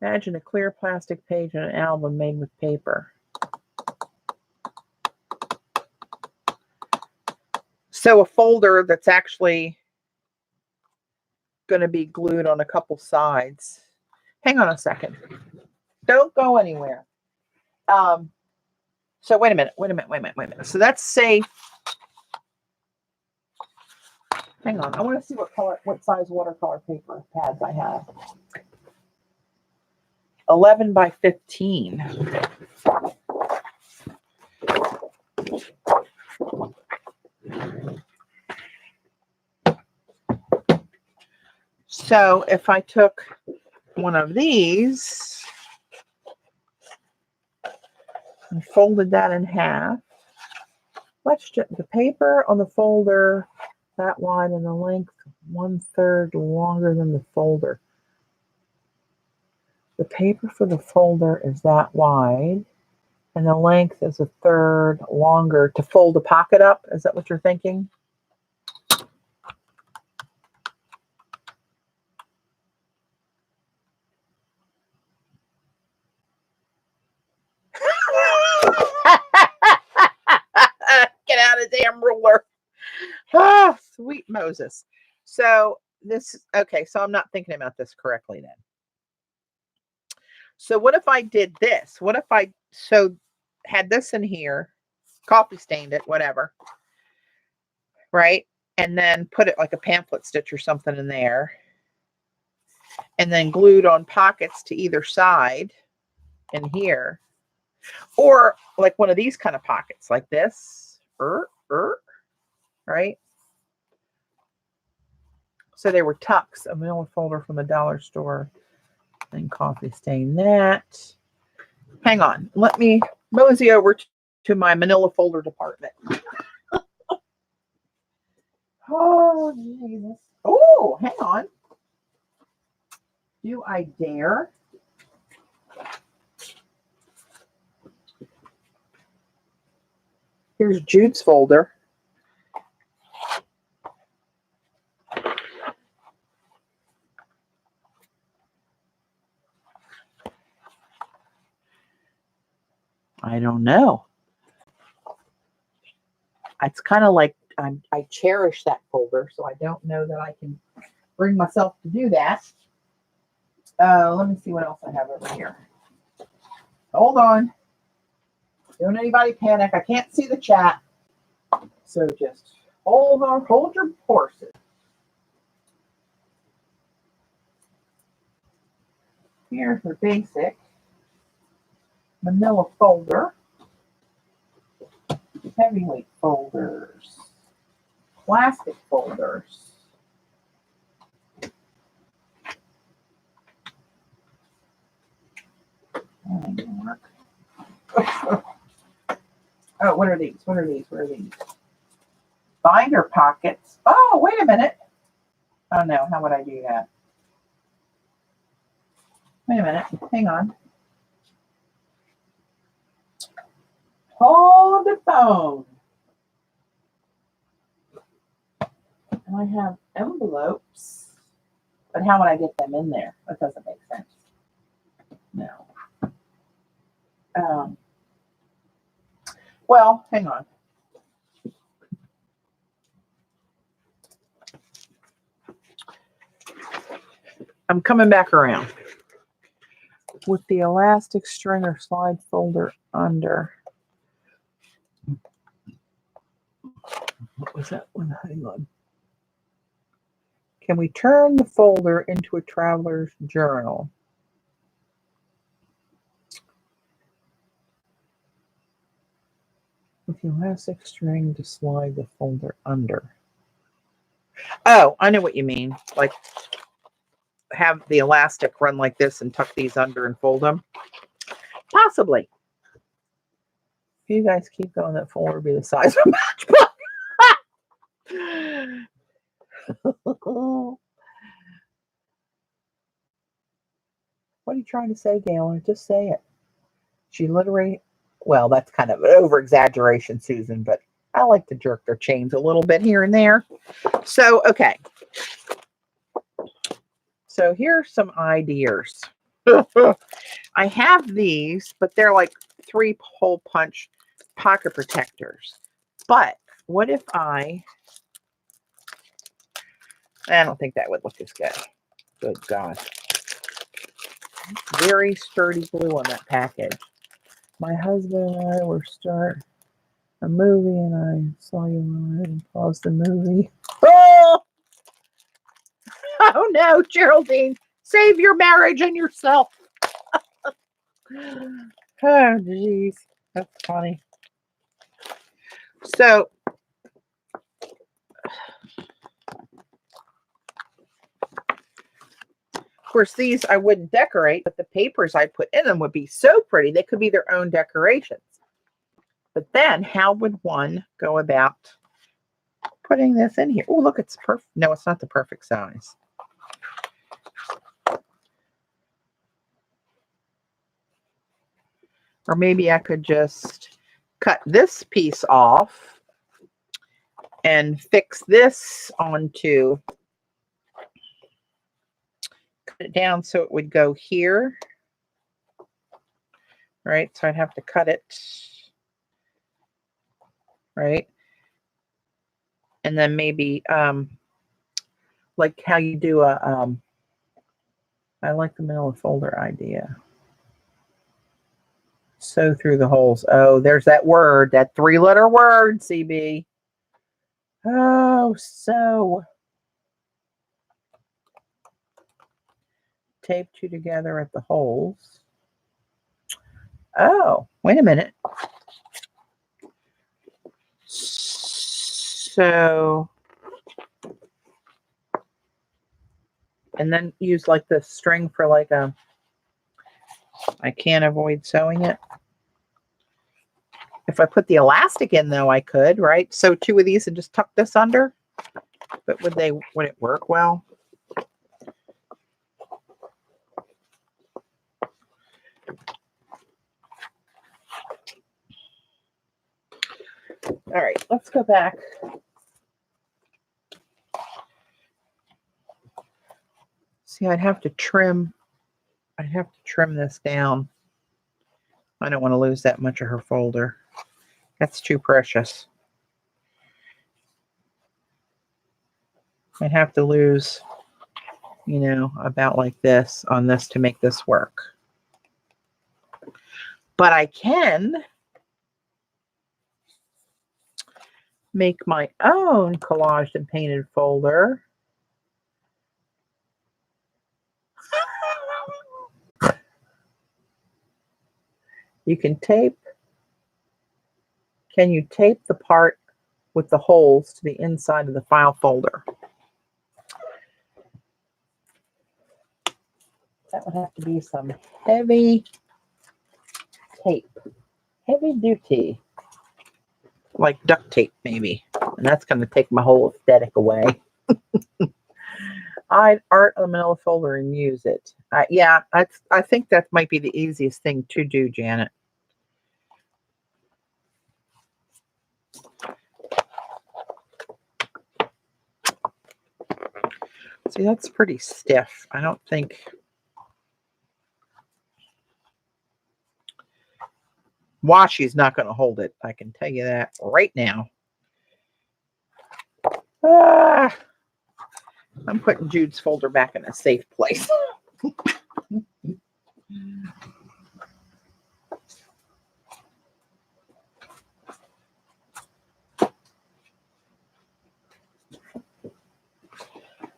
Imagine a clear plastic page in an album made with paper. So a folder that's actually going to be glued on a couple sides. Hang on a second. Don't go anywhere. So wait a minute. So that's safe. Hang on. I want to see what size watercolor paper pads I have. 11 by 15. So if I took one of these and folded that in half, let's just the paper on the folder that wide and the length 1/3 longer than the folder. The paper for the folder is that wide, and the length is 1/3 longer to fold a pocket up. Is that what you're thinking? Get out of the damn ruler. Ah, sweet Moses. So okay, so I'm not thinking about this correctly then. So what if I did this? What if I had this in here, coffee stained it, whatever, right? And then put it like a pamphlet stitch or something in there, and then glued on pockets to either side in here, or like one of these kind of pockets like this, right? So they were tucks, a manila folder from the dollar store, and coffee stain that. Hang on, let me mosey over to my manila folder department. Oh, Jesus. Oh, hang on. Do I dare? Here's Jude's folder. I don't know. It's kind of like I cherish that folder, so I don't know that I can bring myself to do that. Let me see what else I have over here. Hold on. Don't anybody panic. I can't see the chat. So just hold on. Hold your horses. Here's the basic manila folder. Heavyweight folders. Plastic folders. Oh, what are these? What are these? What are these? Binder pockets. Oh, wait a minute. Oh, no. How would I do that? Wait a minute. Hang on. Hold the phone. And I have envelopes. But how would I get them in there? That doesn't make sense. No. Well, hang on. I'm coming back around. With the elastic string or slide folder under. What was that one? Hang on. Can we turn the folder into a traveler's journal? With the elastic string to slide the folder under. Oh, I know what you mean. Like have the elastic run like this and tuck these under and fold them. Possibly. If you guys keep going, that folder will be the size of a matchbook. What are you trying to say, Galen? Just say it. She literally, well, that's kind of an over-exaggeration, Susan, but I like to jerk their chains a little bit here and there. So, okay. So here's some ideas. I have these, but they're like 3-hole punch pocket protectors. But what if I don't think that would look as good. Good God. Very sturdy glue on that package. My husband and I were start a movie and I saw you and paused the movie. Oh! Oh no, Geraldine. Save your marriage and yourself. Oh, jeez. That's funny. So, of course, these I wouldn't decorate, but the papers I put in them would be so pretty. They could be their own decorations. But then how would one go about putting this in here? Oh, look, it's perfect. No, it's not the perfect size. Or maybe I could just cut this piece off and fix this onto, cut it down so it would go here. Right, so I'd have to cut it. Right. And then maybe like how you do a I like the manila folder idea. Sew through the holes. Oh, there's that word, that 3-letter word, CB. Oh, sew. Tape 2 together at the holes. Oh, wait a minute. So and then use like the string for like a, I can't avoid sewing it. If I put the elastic in though, I could, right? Sew 2 of these and just tuck this under. But would it work well? All right, let's go back. See, I'd have to trim this down. I don't want to lose that much of her folder. That's too precious. I'd have to lose, you know, about like this on this to make this work. But I can make my own collaged and painted folder. You can tape. Can you tape the part with the holes to the inside of the file folder? That would have to be some heavy tape. Heavy duty. Like duct tape, maybe. And that's going to take my whole aesthetic away. I'd art a manila folder and use it. Yeah, I think that might be the easiest thing to do, Janet. See, that's pretty stiff. I don't think... Washi's not going to hold it. I can tell you that right now. I'm putting Jude's folder back in a safe place.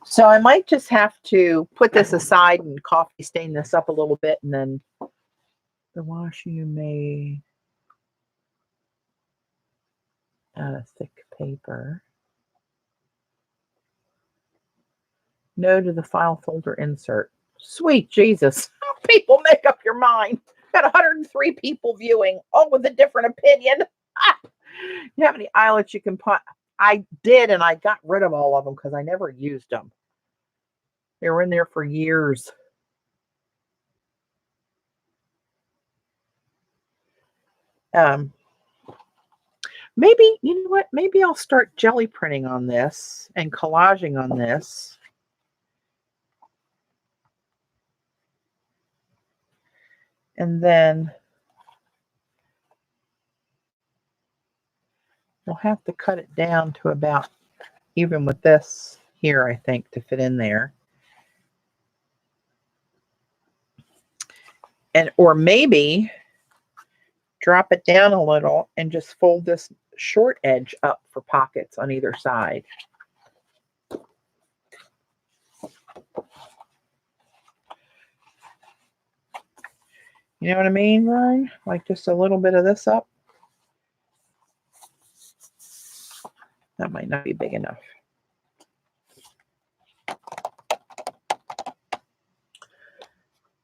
So I might just have to put this aside and coffee stain this up a little bit, and then the washi you made out of thick paper. No to the file folder insert. Sweet Jesus. People, make up your mind. Got 103 people viewing, all with a different opinion. You have any eyelets you can put? I did, and I got rid of all of them because I never used them. They were in there for years. Maybe, you know what? Maybe I'll start jelly printing on this and collaging on this. And then we'll have to cut it down to about even with this here, I think, to fit in there. And or maybe drop it down a little and just fold this short edge up for pockets on either side. You know what I mean, Vern? Like just a little bit of this up. That might not be big enough.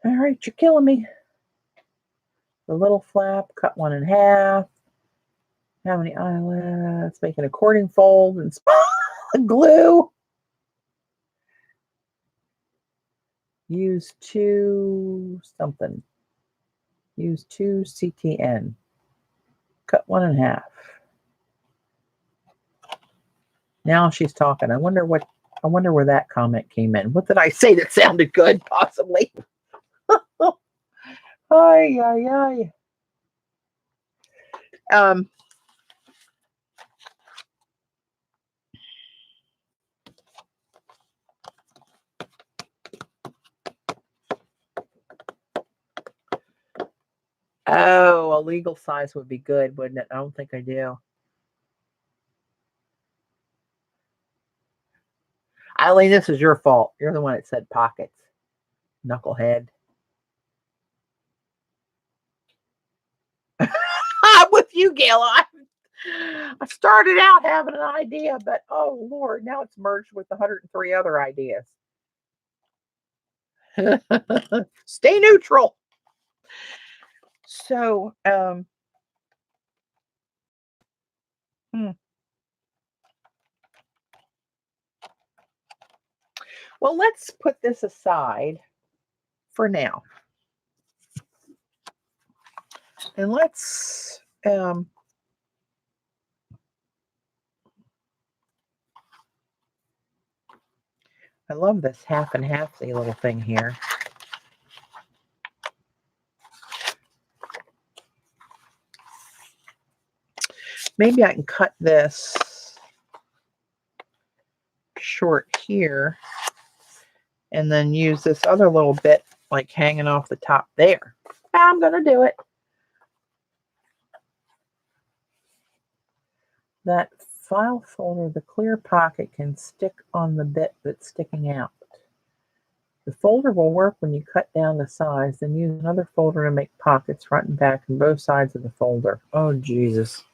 All right, you're killing me. The little flap, cut 1 in half. How many eyelets? Make an according fold and glue. Use 2 something. Use 2 CTN. Cut 1 in half. Now she's talking. I wonder where that comment came in. What did I say that sounded good? Possibly. Ay, ay, ay. Oh, a legal size would be good, wouldn't it? I don't think I do. Eileen, this is your fault. You're the one that said pockets. Knucklehead. I'm with you, Gail. I started out having an idea, but oh Lord, now it's merged with 103 other ideas. Stay neutral. So, well, let's put this aside for now. And let's, I love this half and half little thing here. Maybe I can cut this short here and then use this other little bit like hanging off the top there. I'm going to do it. That file folder, the clear pocket can stick on the bit that's sticking out. The folder will work when you cut down the size, then use another folder to make pockets front and back on both sides of the folder. Oh, Jesus.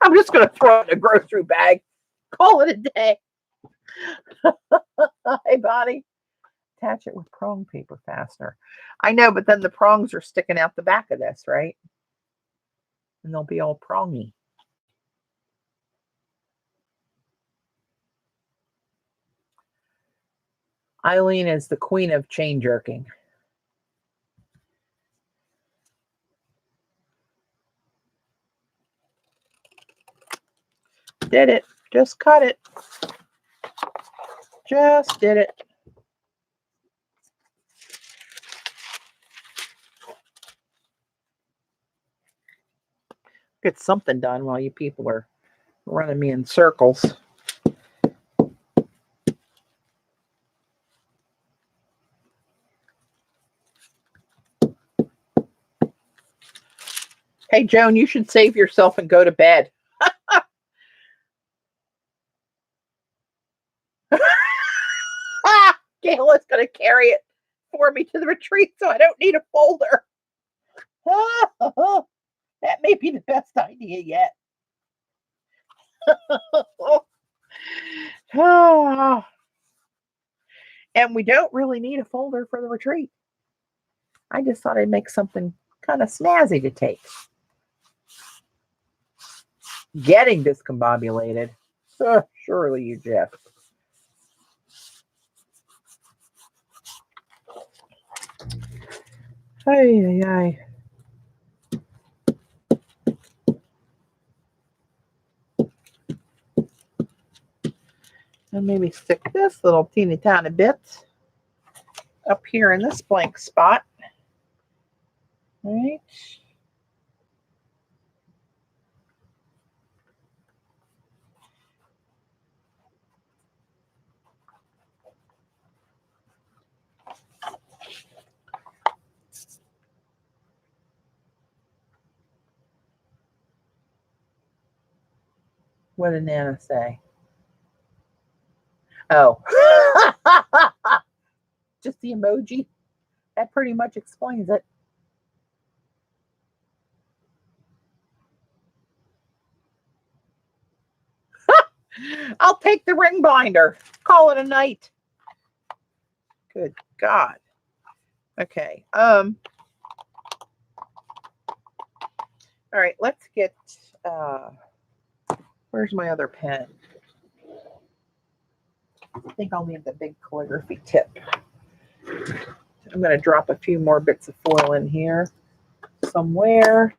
I'm just going to throw it in a grocery bag. Call it a day. Hey, Bonnie. Attach it with prong paper fastener. I know, but then the prongs are sticking out the back of this, right? And they'll be all prongy. Eileen is the queen of chain jerking. Did it. Just cut it. Just did it. Get something done while you people are running me in circles. Hey, Joan, you should save yourself and go to bed. Gail is going to carry it for me to the retreat, so I don't need a folder. That may be the best idea yet. And we don't really need a folder for the retreat. I just thought I'd make something kind of snazzy to take. Getting discombobulated. Surely you, Jeff. Ay, ay, ay. And maybe stick this little teeny tiny bit up here in this blank spot. All right. What did Nana say? Oh. Just the emoji. That pretty much explains it. I'll take the ring binder. Call it a night. Good God. Okay. All right, let's get where's my other pen? I think I'll need the big calligraphy tip. I'm going to drop a few more bits of foil in here somewhere.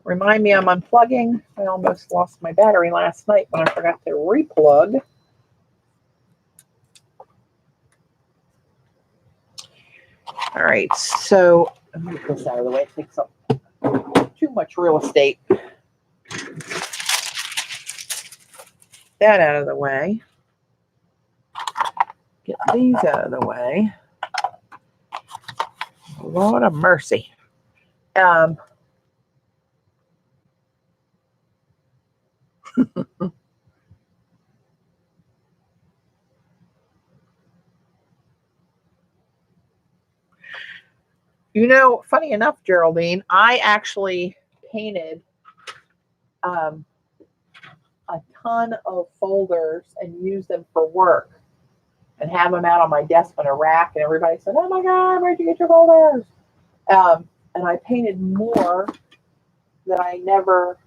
Remind me I'm unplugging. I almost lost my battery last night when I forgot to replug. All right, so let me get this out of the way. It takes up too much real estate. That out of the way. Get these out of the way. Lord of mercy. You know, funny enough, Geraldine, I actually painted a ton of folders and used them for work. and have them out on my desk on a rack. And everybody said, "Oh my God, where'd you get your folders?" And I painted more that I never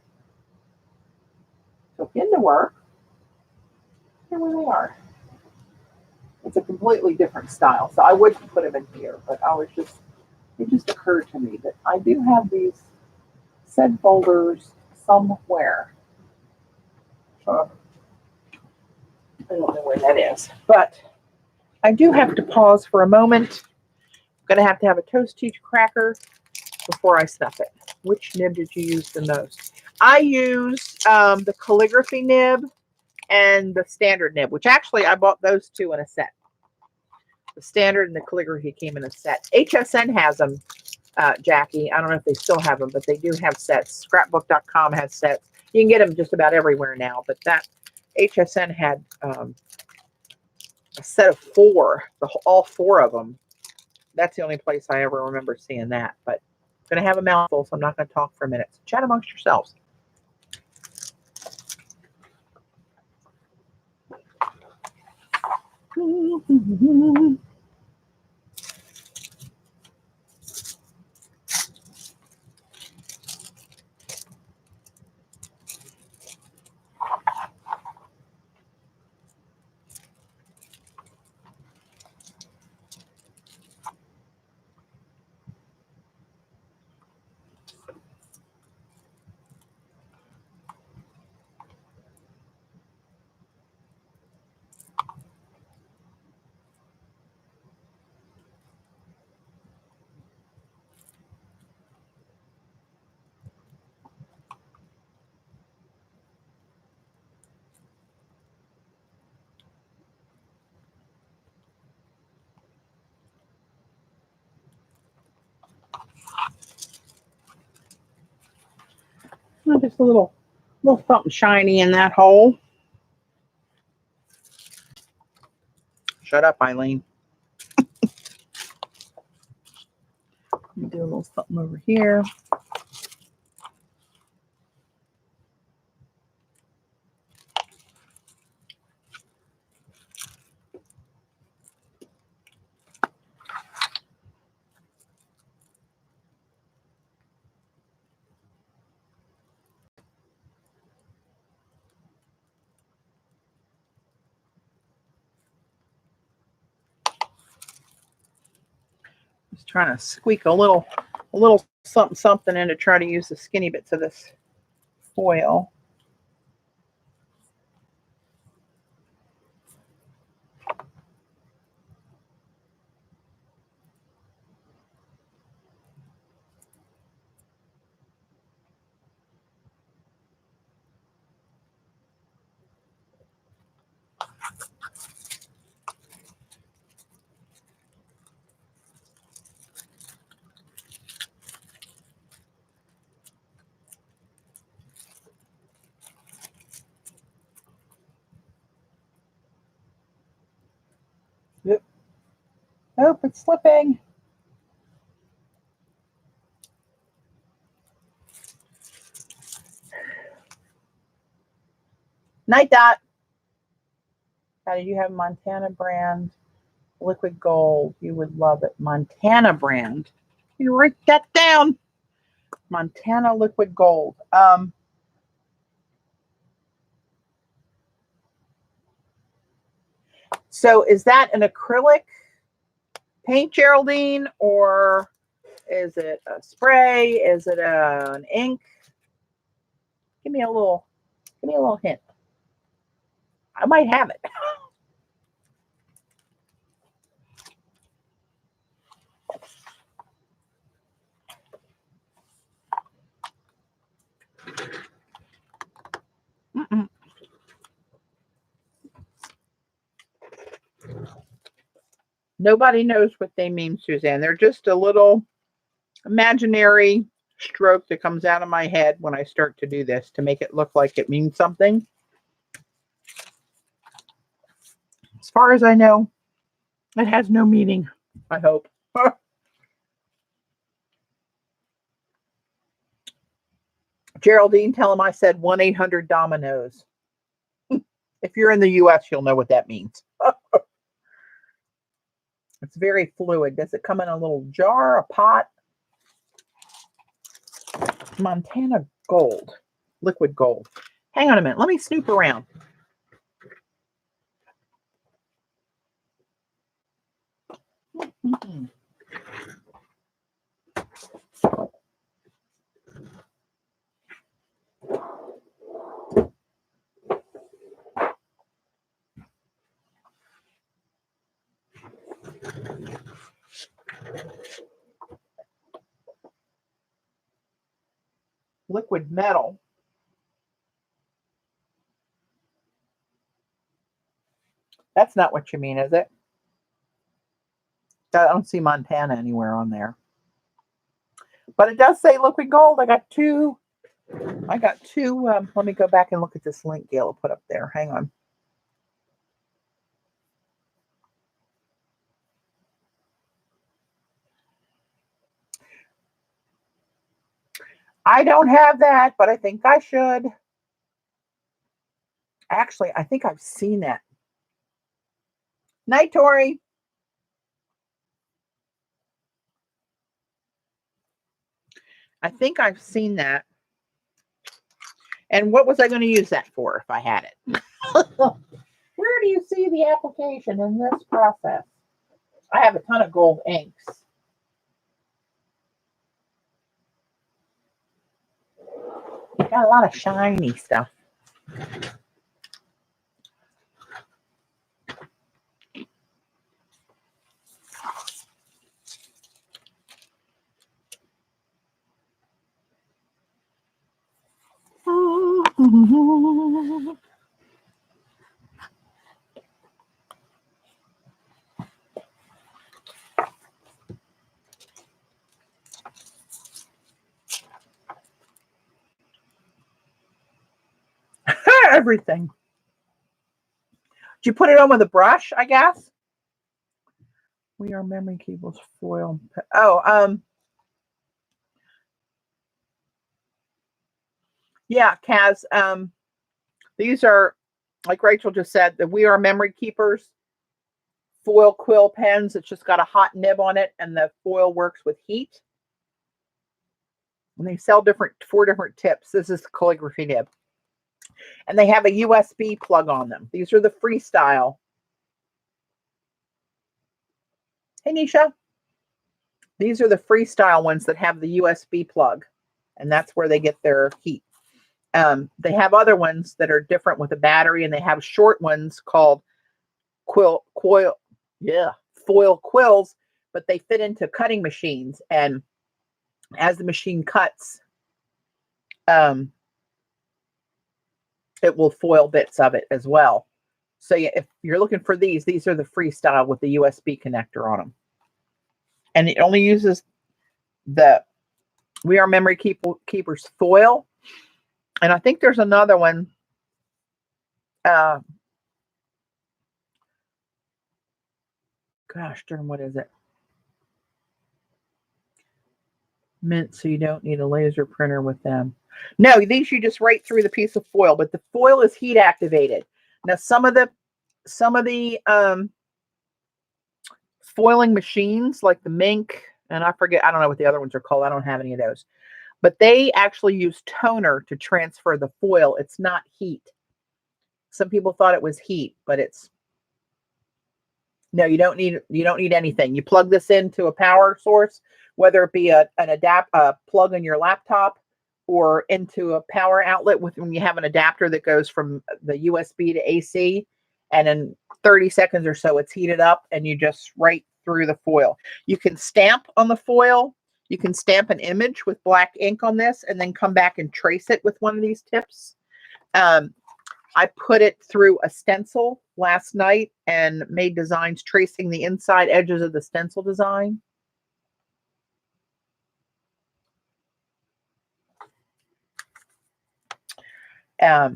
took into work. Here they are. It's a completely different style, so I wouldn't put them in here. But it just occurred to me that I do have these said folders somewhere. I don't know where that is, but I do have to pause for a moment. I'm going to have a toast cheese cracker before I stuff it. Which nib did you use the most? I use the calligraphy nib and the standard nib, which actually I bought those two in a set. The standard and the calligraphy came in a set. HSN has them, Jackie. I don't know if they still have them, but they do have sets. Scrapbook.com has sets. You can get them just about everywhere now, but that HSN had a set of 4, all 4 of them. That's the only place I ever remember seeing that. But I'm going to have a mouthful, so I'm not going to talk for a minute. So chat amongst yourselves. Just a little something shiny in that hole. Shut up, Eileen. Do a little something over here. Just trying to squeak a little something in to try to use the skinny bits of this foil. Yep. Oh, it's slipping. Night Dot. How do you have Montana brand liquid gold? You would love it. Montana brand. You write that down. Montana liquid gold. So is that an acrylic paint, Geraldine, or is it a spray? Is it an ink? Give me a little hint. I might have it. Nobody knows what they mean, Suzanne. They're just a little imaginary stroke that comes out of my head when I start to do this to make it look like it means something. As far as I know, it has no meaning, I hope. Geraldine, tell him I said 1-800-Dominoes. If you're in the U.S., you'll know what that means. It's very fluid. Does it come in a little jar, a pot? Montana Gold, liquid gold. Hang on a minute. Let me snoop around. Liquid metal. That's not what you mean, is it? I don't see Montana anywhere on there. But it does say liquid gold. I got two. Let me go back and look at this link Gail put up there. Hang on. I don't have that, but I think I should. Actually, I think I've seen that. Night, Tori. I think I've seen that. And what was I going to use that for if I had it? Where do you see the application in this process? I have a ton of gold inks. Got a lot of shiny stuff. Everything. Did you put it on with a brush, I guess? We are memory keepers foil. Oh, yeah, Kaz. These are, like Rachel just said, the We Are Memory Keepers foil quill pens. It's just got a hot nib on it, and the foil works with heat. And they sell 4 different tips. This is the calligraphy nib. And they have a USB plug on them. These are the freestyle. Hey, Nisha. These are the freestyle ones that have the USB plug. And that's where they get their heat. They have other ones that are different with a battery, and they have short ones called foil quills, but they fit into cutting machines. And as the machine cuts, it will foil bits of it as well. So yeah, if you're looking for these are the freestyle with the USB connector on them. And it only uses the We Are Memory Keepers foil. And I think there's another one. Gosh darn, what is it? Mint, so you don't need a laser printer with them. No, these you just write through the piece of foil, but the foil is heat activated. Now some of the foiling machines like the Mink, and I don't know what the other ones are called. I don't have any of those. But they actually use toner to transfer the foil. It's not heat. Some people thought it was heat, but it's no, you don't need anything. You plug this into a power source, whether it be a plug in your laptop or into a power outlet when you have an adapter that goes from the USB to AC, and in 30 seconds or so it's heated up and you just write through the foil. You can stamp on the foil. You can stamp an image with black ink on this and then come back and trace it with one of these tips. I put it through a stencil last night and made designs tracing the inside edges of the stencil design. But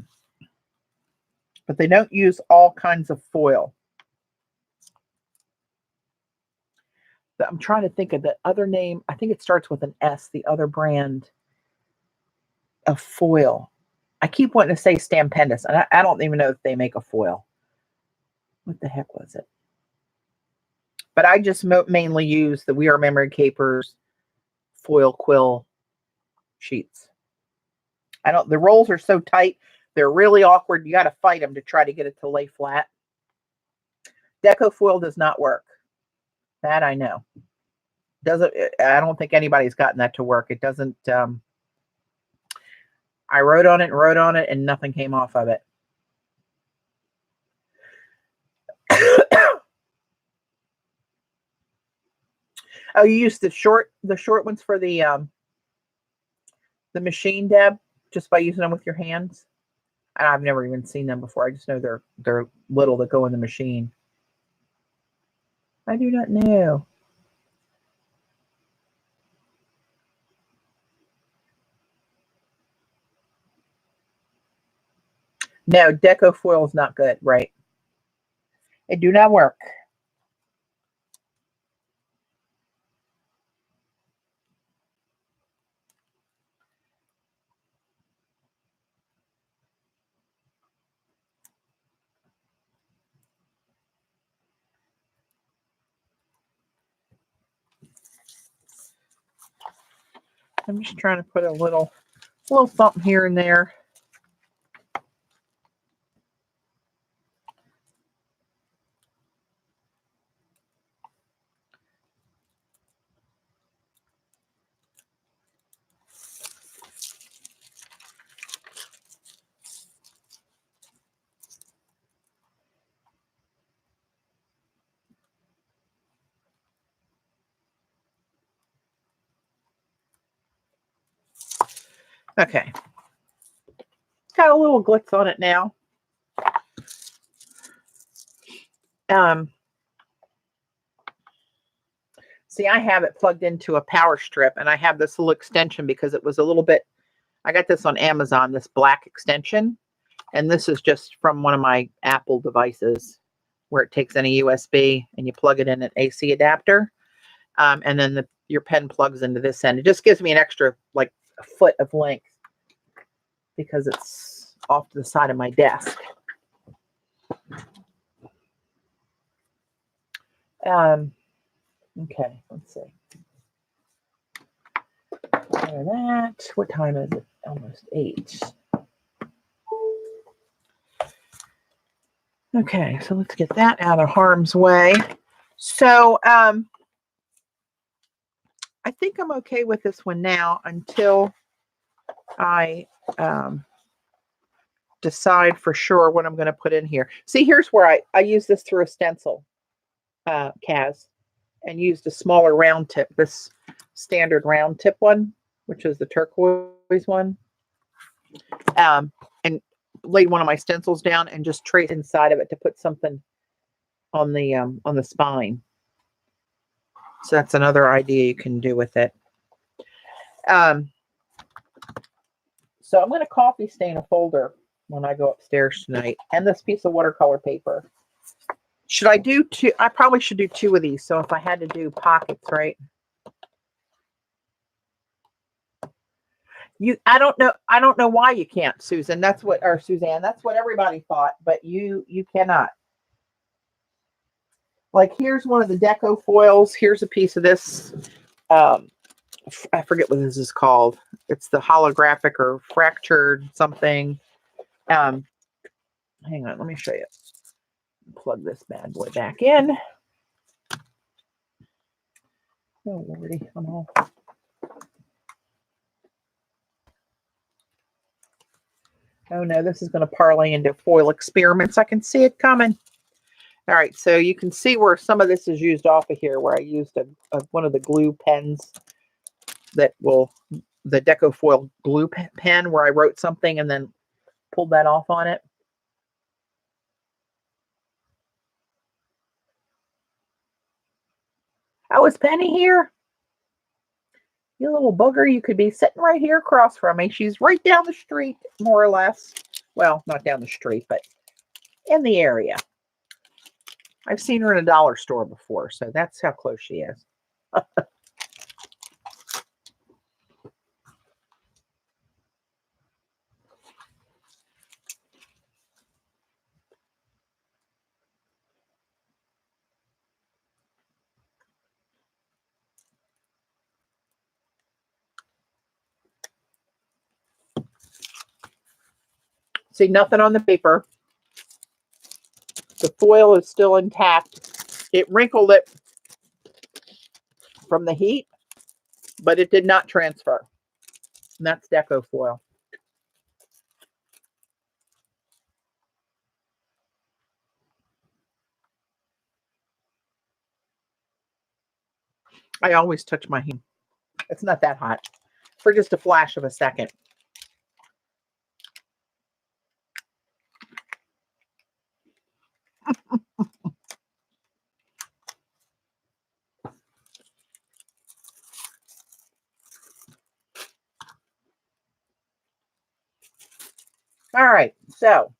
they don't use all kinds of foil. I'm trying to think of the other name. I think it starts with an S, the other brand of foil. I keep wanting to say Stampendous, and I don't even know if they make a foil. What the heck was it? But I just mainly use the We Are Memory Capers foil quill sheets. The rolls are so tight, they're really awkward. You got to fight them to try to get it to lay flat. Deco foil does not work. That I know. I don't think anybody's gotten that to work. It doesn't. I wrote on it, and nothing came off of it. Oh, you used the short ones for the machine, Deb, just by using them with your hands. I've never even seen them before. I just know they're little that go in the machine. I do not know. No, deco foil is not good, right? It do not work. I'm just trying to put a little something here and there. Okay. Got a little glitz on it now. See, I have it plugged into a power strip, and I have this little extension because it was a little bit, I got this on Amazon, this black extension, and this is just from one of my Apple devices where it takes in a USB and you plug it in an AC adapter, and then your pen plugs into this end. It just gives me an extra, like, a foot of length because it's off to the side of my desk. Okay, let's see. That. What time is it? Almost 8. Okay, so let's get that out of harm's way. So I think I'm okay with this one now until I decide for sure what I'm going to put in here. See, here's where I use this through a stencil, Kaz, and used a smaller round tip, this standard round tip one, which is the turquoise one, and laid one of my stencils down and just traced inside of it to put something on the spine. So that's another idea you can do with it. So I'm going to coffee stain a folder when I go upstairs tonight, and this piece of watercolor paper. Should I do 2? I probably should do 2 of these. So if I had to do pockets, right? I don't know why you can't, Susan. Suzanne. That's what everybody thought, but you cannot. Like, here's one of the deco foils. Here's a piece of this. I forget what this is called. It's the holographic or fractured something. Hang on, let me show you. Plug this bad boy back in. Oh, Lordy, I'm all. Oh no, this is going to parlay into foil experiments. I can see it coming. All right, so you can see where some of this is used off of here, where I used one of the glue pens that the deco foil glue pen, where I wrote something and then pulled that off on it. Oh, is Penny here? You little booger, you could be sitting right here across from me. She's right down the street, more or less. Well, not down the street, but in the area. I've seen her in a dollar store before, so that's how close she is. See, nothing on the paper. The foil is still intact. It wrinkled it from the heat, but it did not transfer. And that's deco foil. I always touch my hand. It's not that hot. For just a flash of a second. All right, so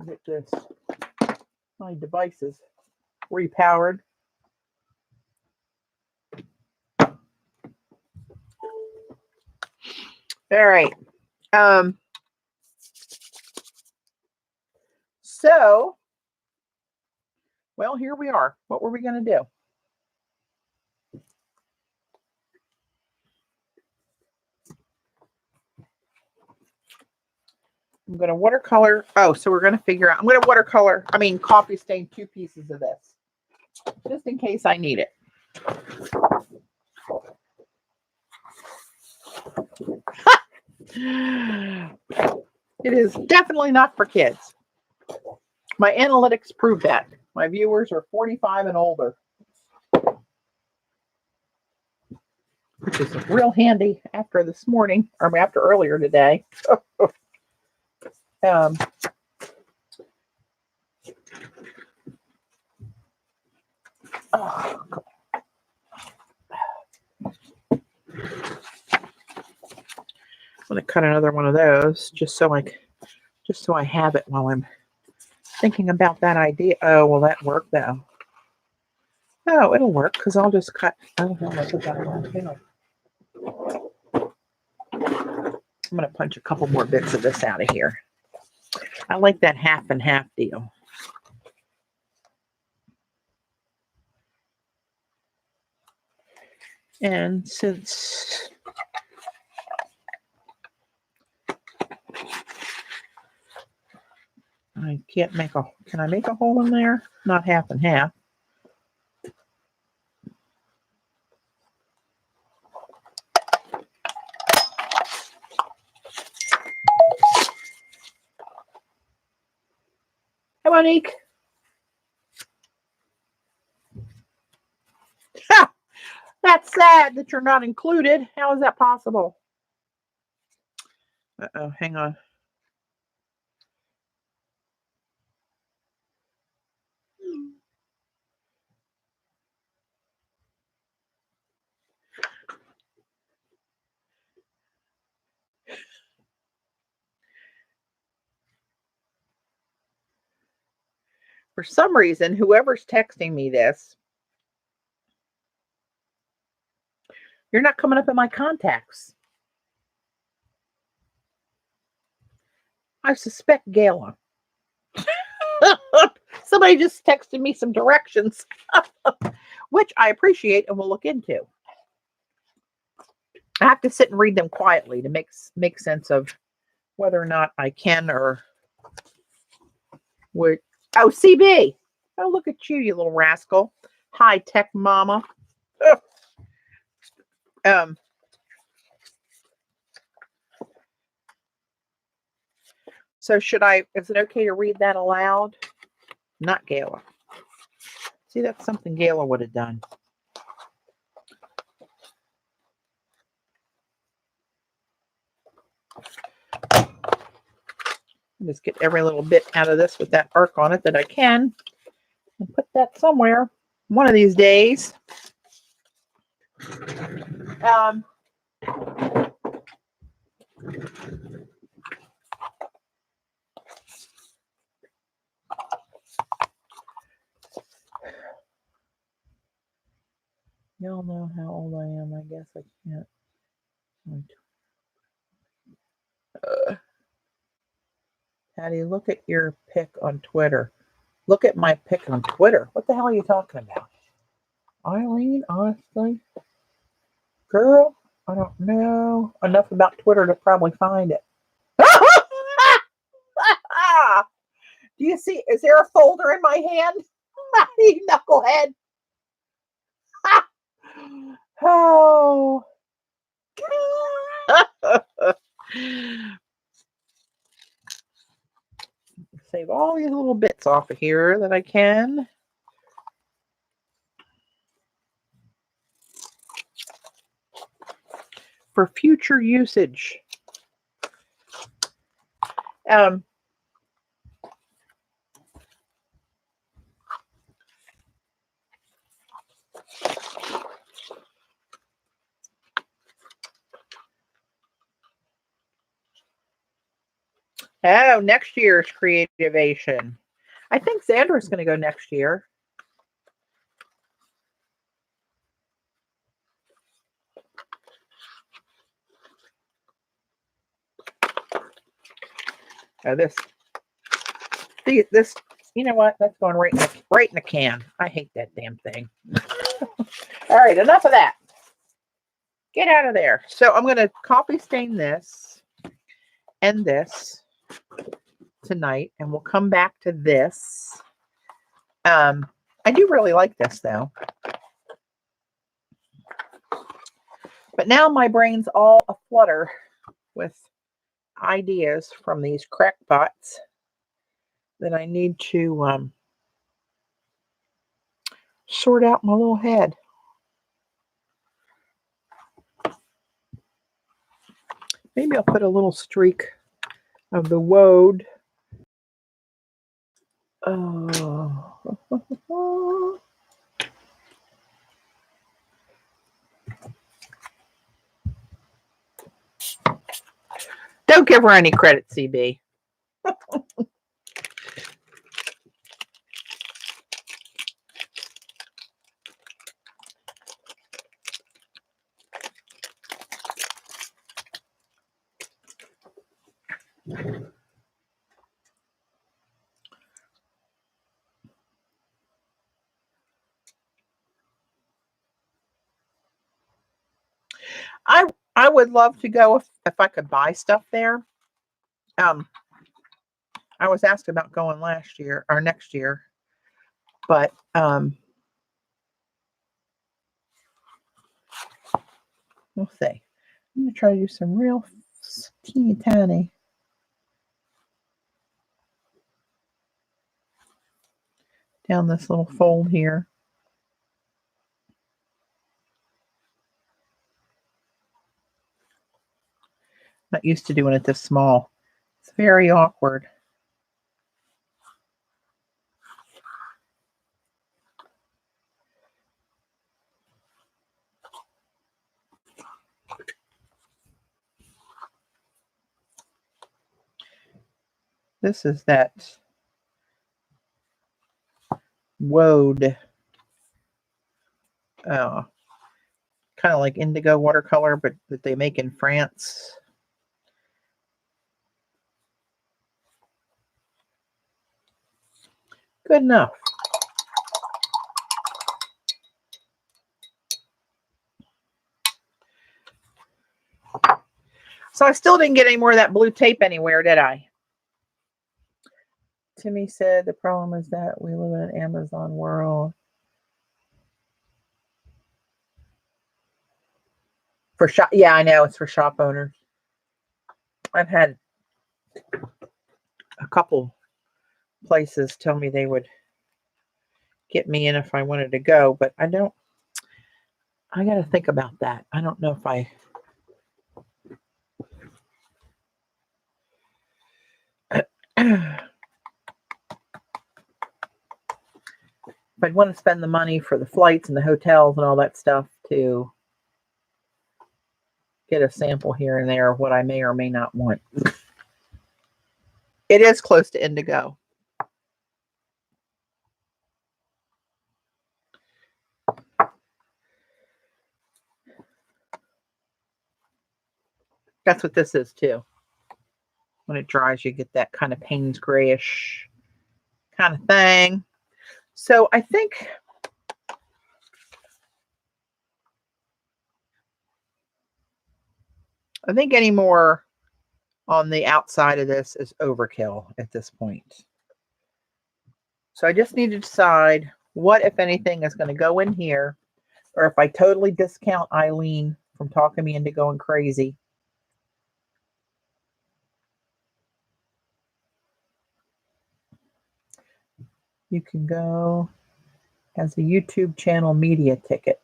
get this. My device is repowered. All right. So, well, here we are. What were we going to do? I'm going to watercolor. Oh, so we're going to figure out. I'm going to coffee stain 2 pieces of this, just in case I need it. It is definitely not for kids. My analytics prove that. My viewers are 45 and older, which is real handy after this morning, or after earlier today. Oh, I'm going to cut another one of those just so I have it while I'm thinking about that idea. Oh, will that work though? Oh, it'll work because I'll just cut. Oh, I'm going to punch a couple more bits of this out of here. I like that half and half deal. And since I can't make can I make a hole in there? Not half and half. Hi, Monique. Ha! That's sad that you're not included. How is that possible? Uh-oh, hang on. For some reason, whoever's texting me this, you're not coming up in my contacts. I suspect Gala. Somebody just texted me some directions, which I appreciate and will look into. I have to sit and read them quietly to make sense of whether or not I can or would. Oh, CB. Oh, look at you, you little rascal. High tech mama. So is it okay to read that aloud? Not Gala. See, that's something Gala would have done. Just get every little bit out of this with that arc on it that I can and put that somewhere one of these days. Y'all know how old I am. I guess I can't. Patty, look at your pic on Twitter. Look at my pic on Twitter. What the hell are you talking about? Eileen, honestly? Girl, I don't know enough about Twitter to probably find it. Do you see? Is there a folder in my hand? You knucklehead. Oh. Save all these little bits off of here that I can. For future usage. Oh, next year's creativation. I think Xandra's going to go next year. Oh, this, you know what? That's going right in the can. I hate that damn thing. All right, enough of that. Get out of there. So I'm going to copy stain this and this tonight, and we'll come back to this. I do really like this though. But now my brain's all aflutter with ideas from these crackpots that I need to sort out my little head. Maybe I'll put a little streak of the woad. Oh. Don't give her any credit, CB. I would love to go if I could buy stuff there. I was asked about going last year or next year, but we'll see. I'm gonna try to do some real teeny tiny. Down this little fold here. Not used to doing it this small. It's very awkward. This is that woad, kind of like indigo watercolor, but that they make in France. Good enough. So I still didn't get any more of that blue tape anywhere, did I? Timmy said the problem is that we live in an Amazon world. For shop, yeah, I know it's for shop owners. I've had a couple places tell me they would get me in if I wanted to go, but I don't. I got to think about that. I don't know if if I'd want to spend the money for the flights and the hotels and all that stuff to get a sample here and there of what I may or may not want. It is close to indigo. That's what this is too. When it dries, you get that kind of Payne's grayish kind of thing. So I think I think any more on the outside of this is overkill at this point. So I just need to decide what, if anything, is going to go in here, or if I totally discount Eileen from talking me into going crazy. You can go as a YouTube channel media ticket.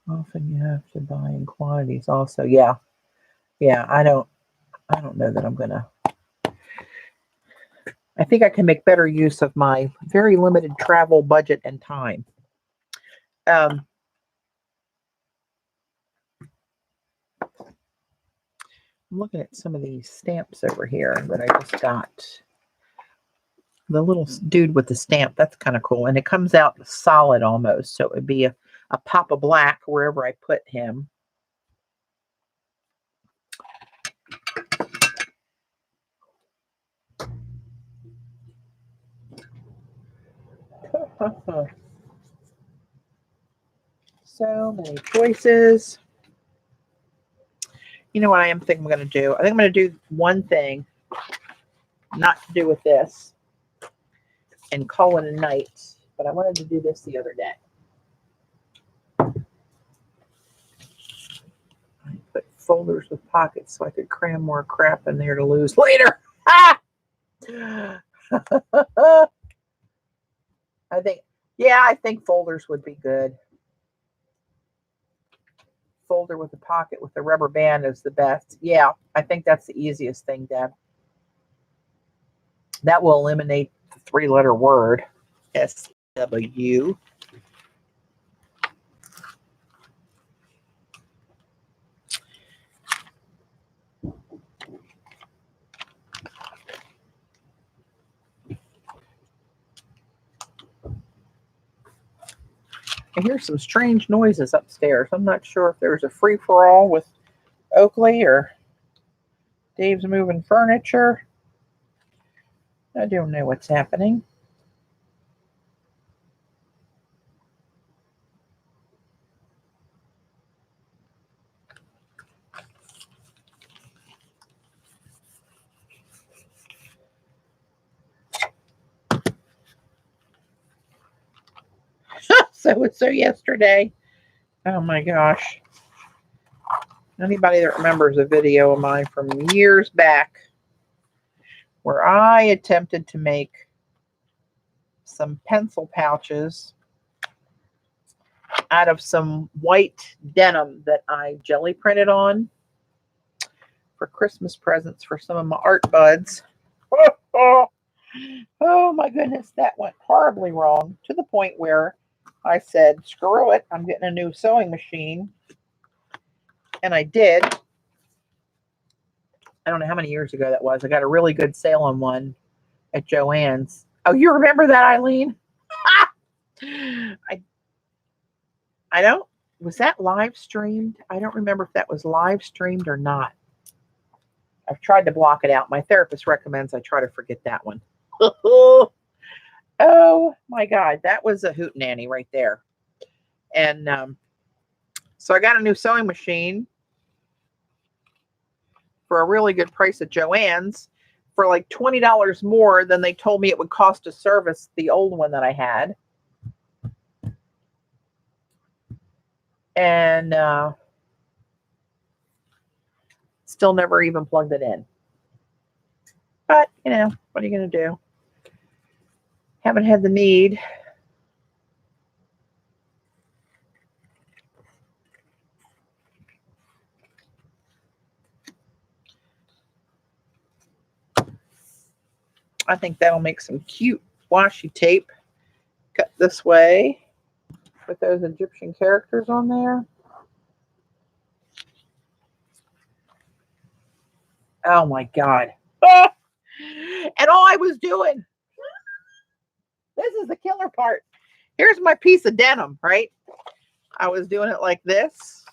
Often you have to buy in quantities also. Yeah. I don't know that I'm gonna. I think I can make better use of my very limited travel budget and time. I'm looking at some of these stamps over here that I just got. The little dude with the stamp, that's kind of cool. And it comes out solid almost. So it would be a pop of black wherever I put him. So many choices. You know what I am thinking I'm going to do? I think I'm going to do one thing, not to do with this, and call it a night. But I wanted to do this the other day. I put folders with pockets so I could cram more crap in there to lose later. Ah! I think folders would be good. Folder with a pocket with a rubber band is the best. Yeah, I think that's the easiest thing, Deb. That will eliminate the 3-letter word, SW. I hear some strange noises upstairs. I'm not sure if there's a free-for-all with Oakley or Dave's moving furniture. I don't know what's happening. So yesterday. Oh my gosh. Anybody that remembers a video of mine from years back where I attempted to make some pencil pouches out of some white denim that I jelly printed on for Christmas presents for some of my art buds. Oh my goodness, that went horribly wrong, to the point where I said, screw it, I'm getting a new sewing machine. And I did. I don't know how many years ago that was. I got a really good sale on one at Joann's. Oh, you remember that, Eileen? I don't. Was that live streamed? I don't remember if that was live streamed or not. I've tried to block it out. My therapist recommends I try to forget that one. Oh my God, that was a hootenanny right there. And so I got a new sewing machine for a really good price at Joann's for like $20 more than they told me it would cost to service the old one that I had. And still never even plugged it in. But, you know, what are you going to do? Haven't had the need. I think that'll make some cute washi tape. Cut this way. Put those Egyptian characters on there. Oh my God. And all I was doing, this is the killer part. Here's my piece of denim, right? I was doing it like this,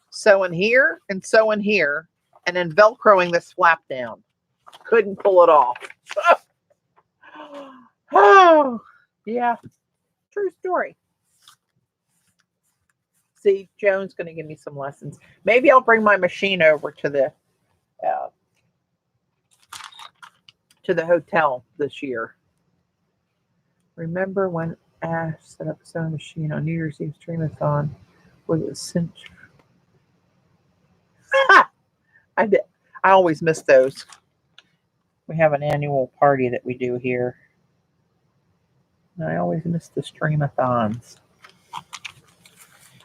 sewing here and sewing here, and then Velcroing this flap down. Couldn't pull it off. Oh, yeah. True story. See, Joan's going to give me some lessons. Maybe I'll bring my machine over to the hotel this year. Remember when Ash set up a sewing machine on New Year's Eve streamathon with a cinch? I did. I always miss those. We have an annual party that we do here. And I always miss the streamathons.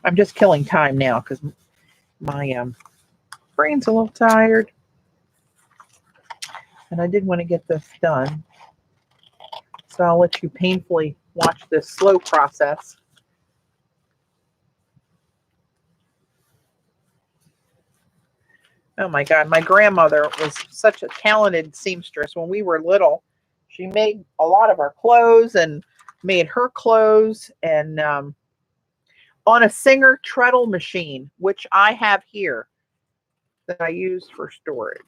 I'm just killing time now because my brain's a little tired. And I did want to get this done. So I'll let you painfully watch this slow process. Oh my God, my grandmother was such a talented seamstress. When we were little, she made a lot of our clothes and made her clothes and on a Singer treadle machine, which I have here that I use for storage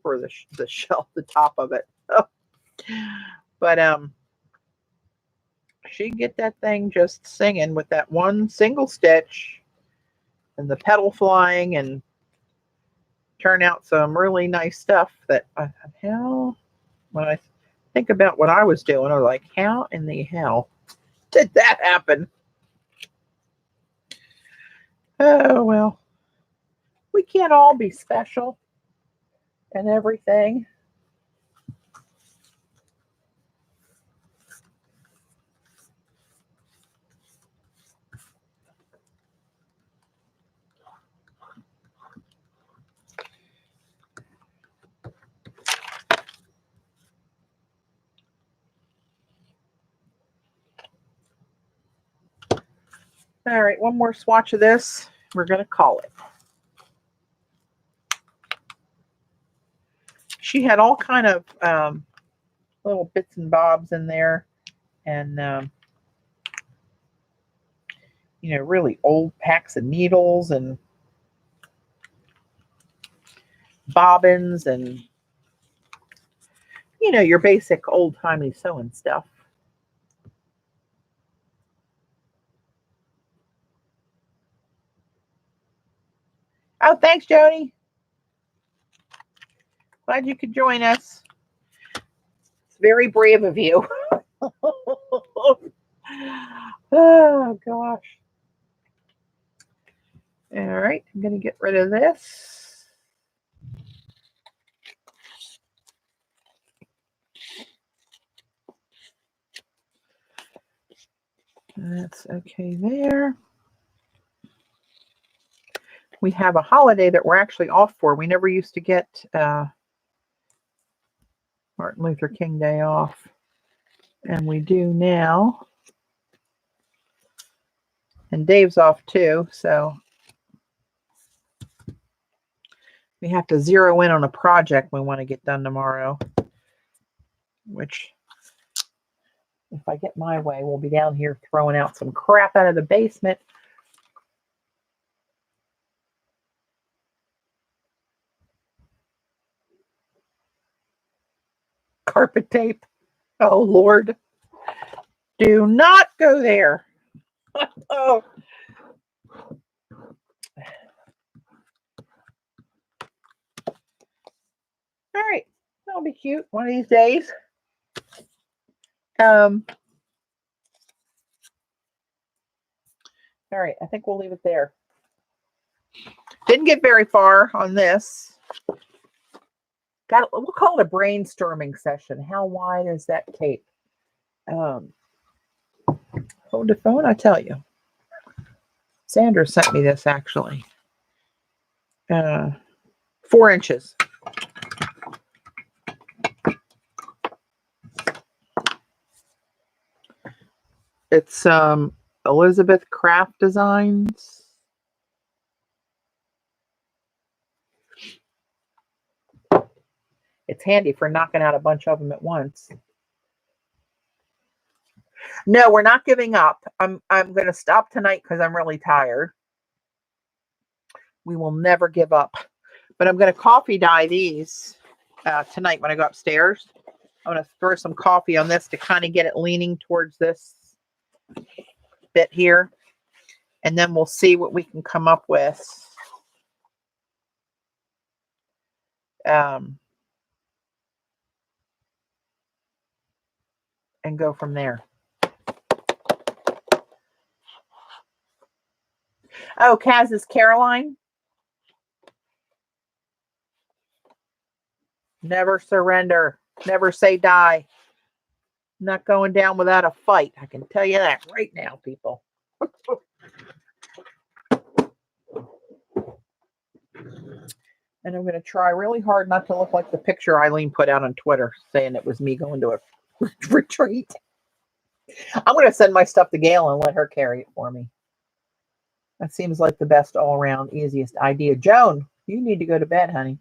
for the shelf, the top of it. But she'd get that thing just singing with that one single stitch and the pedal flying and turn out some really nice stuff that how when I think about what I was doing, I was like, how in the hell did that happen? Oh, well, we can't all be special and everything. All right, one more swatch of this. We're going to call it. She had all kind of little bits and bobs in there, and you know, really old packs of needles and bobbins and you know, your basic old-timey sewing stuff. Oh, thanks, Joni. Glad you could join us. It's very brave of you. Oh, gosh. All right, I'm going to get rid of this. That's okay there. We have a holiday that we're actually off for. We never used to get Martin Luther King Day off. And we do now. And Dave's off too, so we have to zero in on a project we want to get done tomorrow, which, if I get my way, we'll be down here throwing out some crap out of the basement. Carpet tape. Oh, Lord. Do not go there. Oh. All right. That'll be cute one of these days. All right. I think we'll leave it there. Didn't get very far on this. We'll call it a brainstorming session. How wide is that tape? Hold the phone, I tell you. Sandra sent me this actually. 4 inches. It's Elizabeth Craft Designs. It's handy for knocking out a bunch of them at once. No, we're not giving up. I'm going to stop tonight because I'm really tired. We will never give up. But I'm going to coffee dye these tonight when I go upstairs. I'm going to throw some coffee on this to kind of get it leaning towards this bit here. And then we'll see what we can come up with. And go from there. Oh, Kaz is Caroline. Never surrender. Never say die. Not going down without a fight. I can tell you that right now, people. And I'm going to try really hard not to look like the picture Eileen put out on Twitter saying it was me going to a retreat. I'm going to send my stuff to Gail and let her carry it for me. That seems like the best all-around, easiest idea. Joan, you need to go to bed, honey.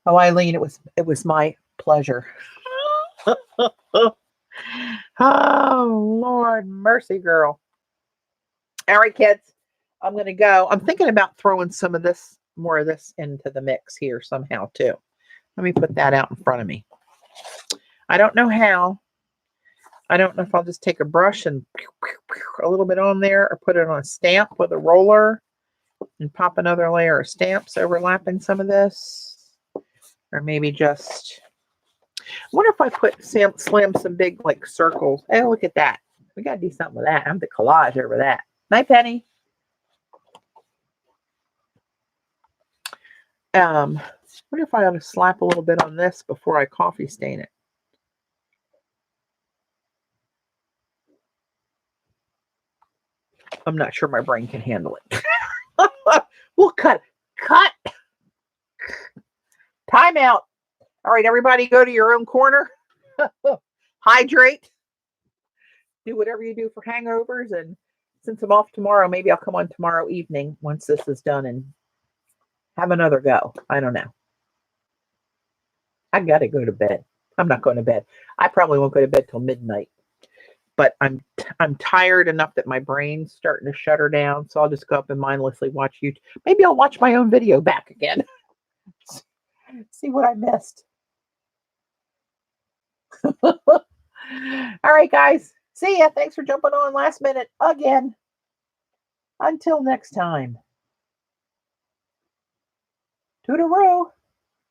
Oh, Eileen, it was my pleasure. Oh, Lord mercy, girl. All right, kids. I'm going to go. I'm thinking about throwing some of this, more of this into the mix here somehow, too. Let me put that out in front of me. I don't know how. I don't know if I'll just take a brush and a little bit on there or put it on a stamp with a roller and pop another layer of stamps overlapping some of this. Or maybe just, I wonder if I slam some big like circles. Hey, look at that. We got to do something with that. I'm the collage over that. Night, Penny. I wonder if I ought to slap a little bit on this before I coffee stain it. I'm not sure my brain can handle it. We'll cut. Time out. All right, everybody go to your own corner. Hydrate. Do whatever you do for hangovers. And since I'm off tomorrow, maybe I'll come on tomorrow evening once this is done and have another go. I don't know. I got to go to bed. I'm not going to bed. I probably won't go to bed till midnight. But I'm tired enough that my brain's starting to shut her down. So I'll just go up and mindlessly watch YouTube. Maybe I'll watch my own video back again. See what I missed. All right, guys. See ya. Thanks for jumping on last minute again. Until next time. Toodaloo.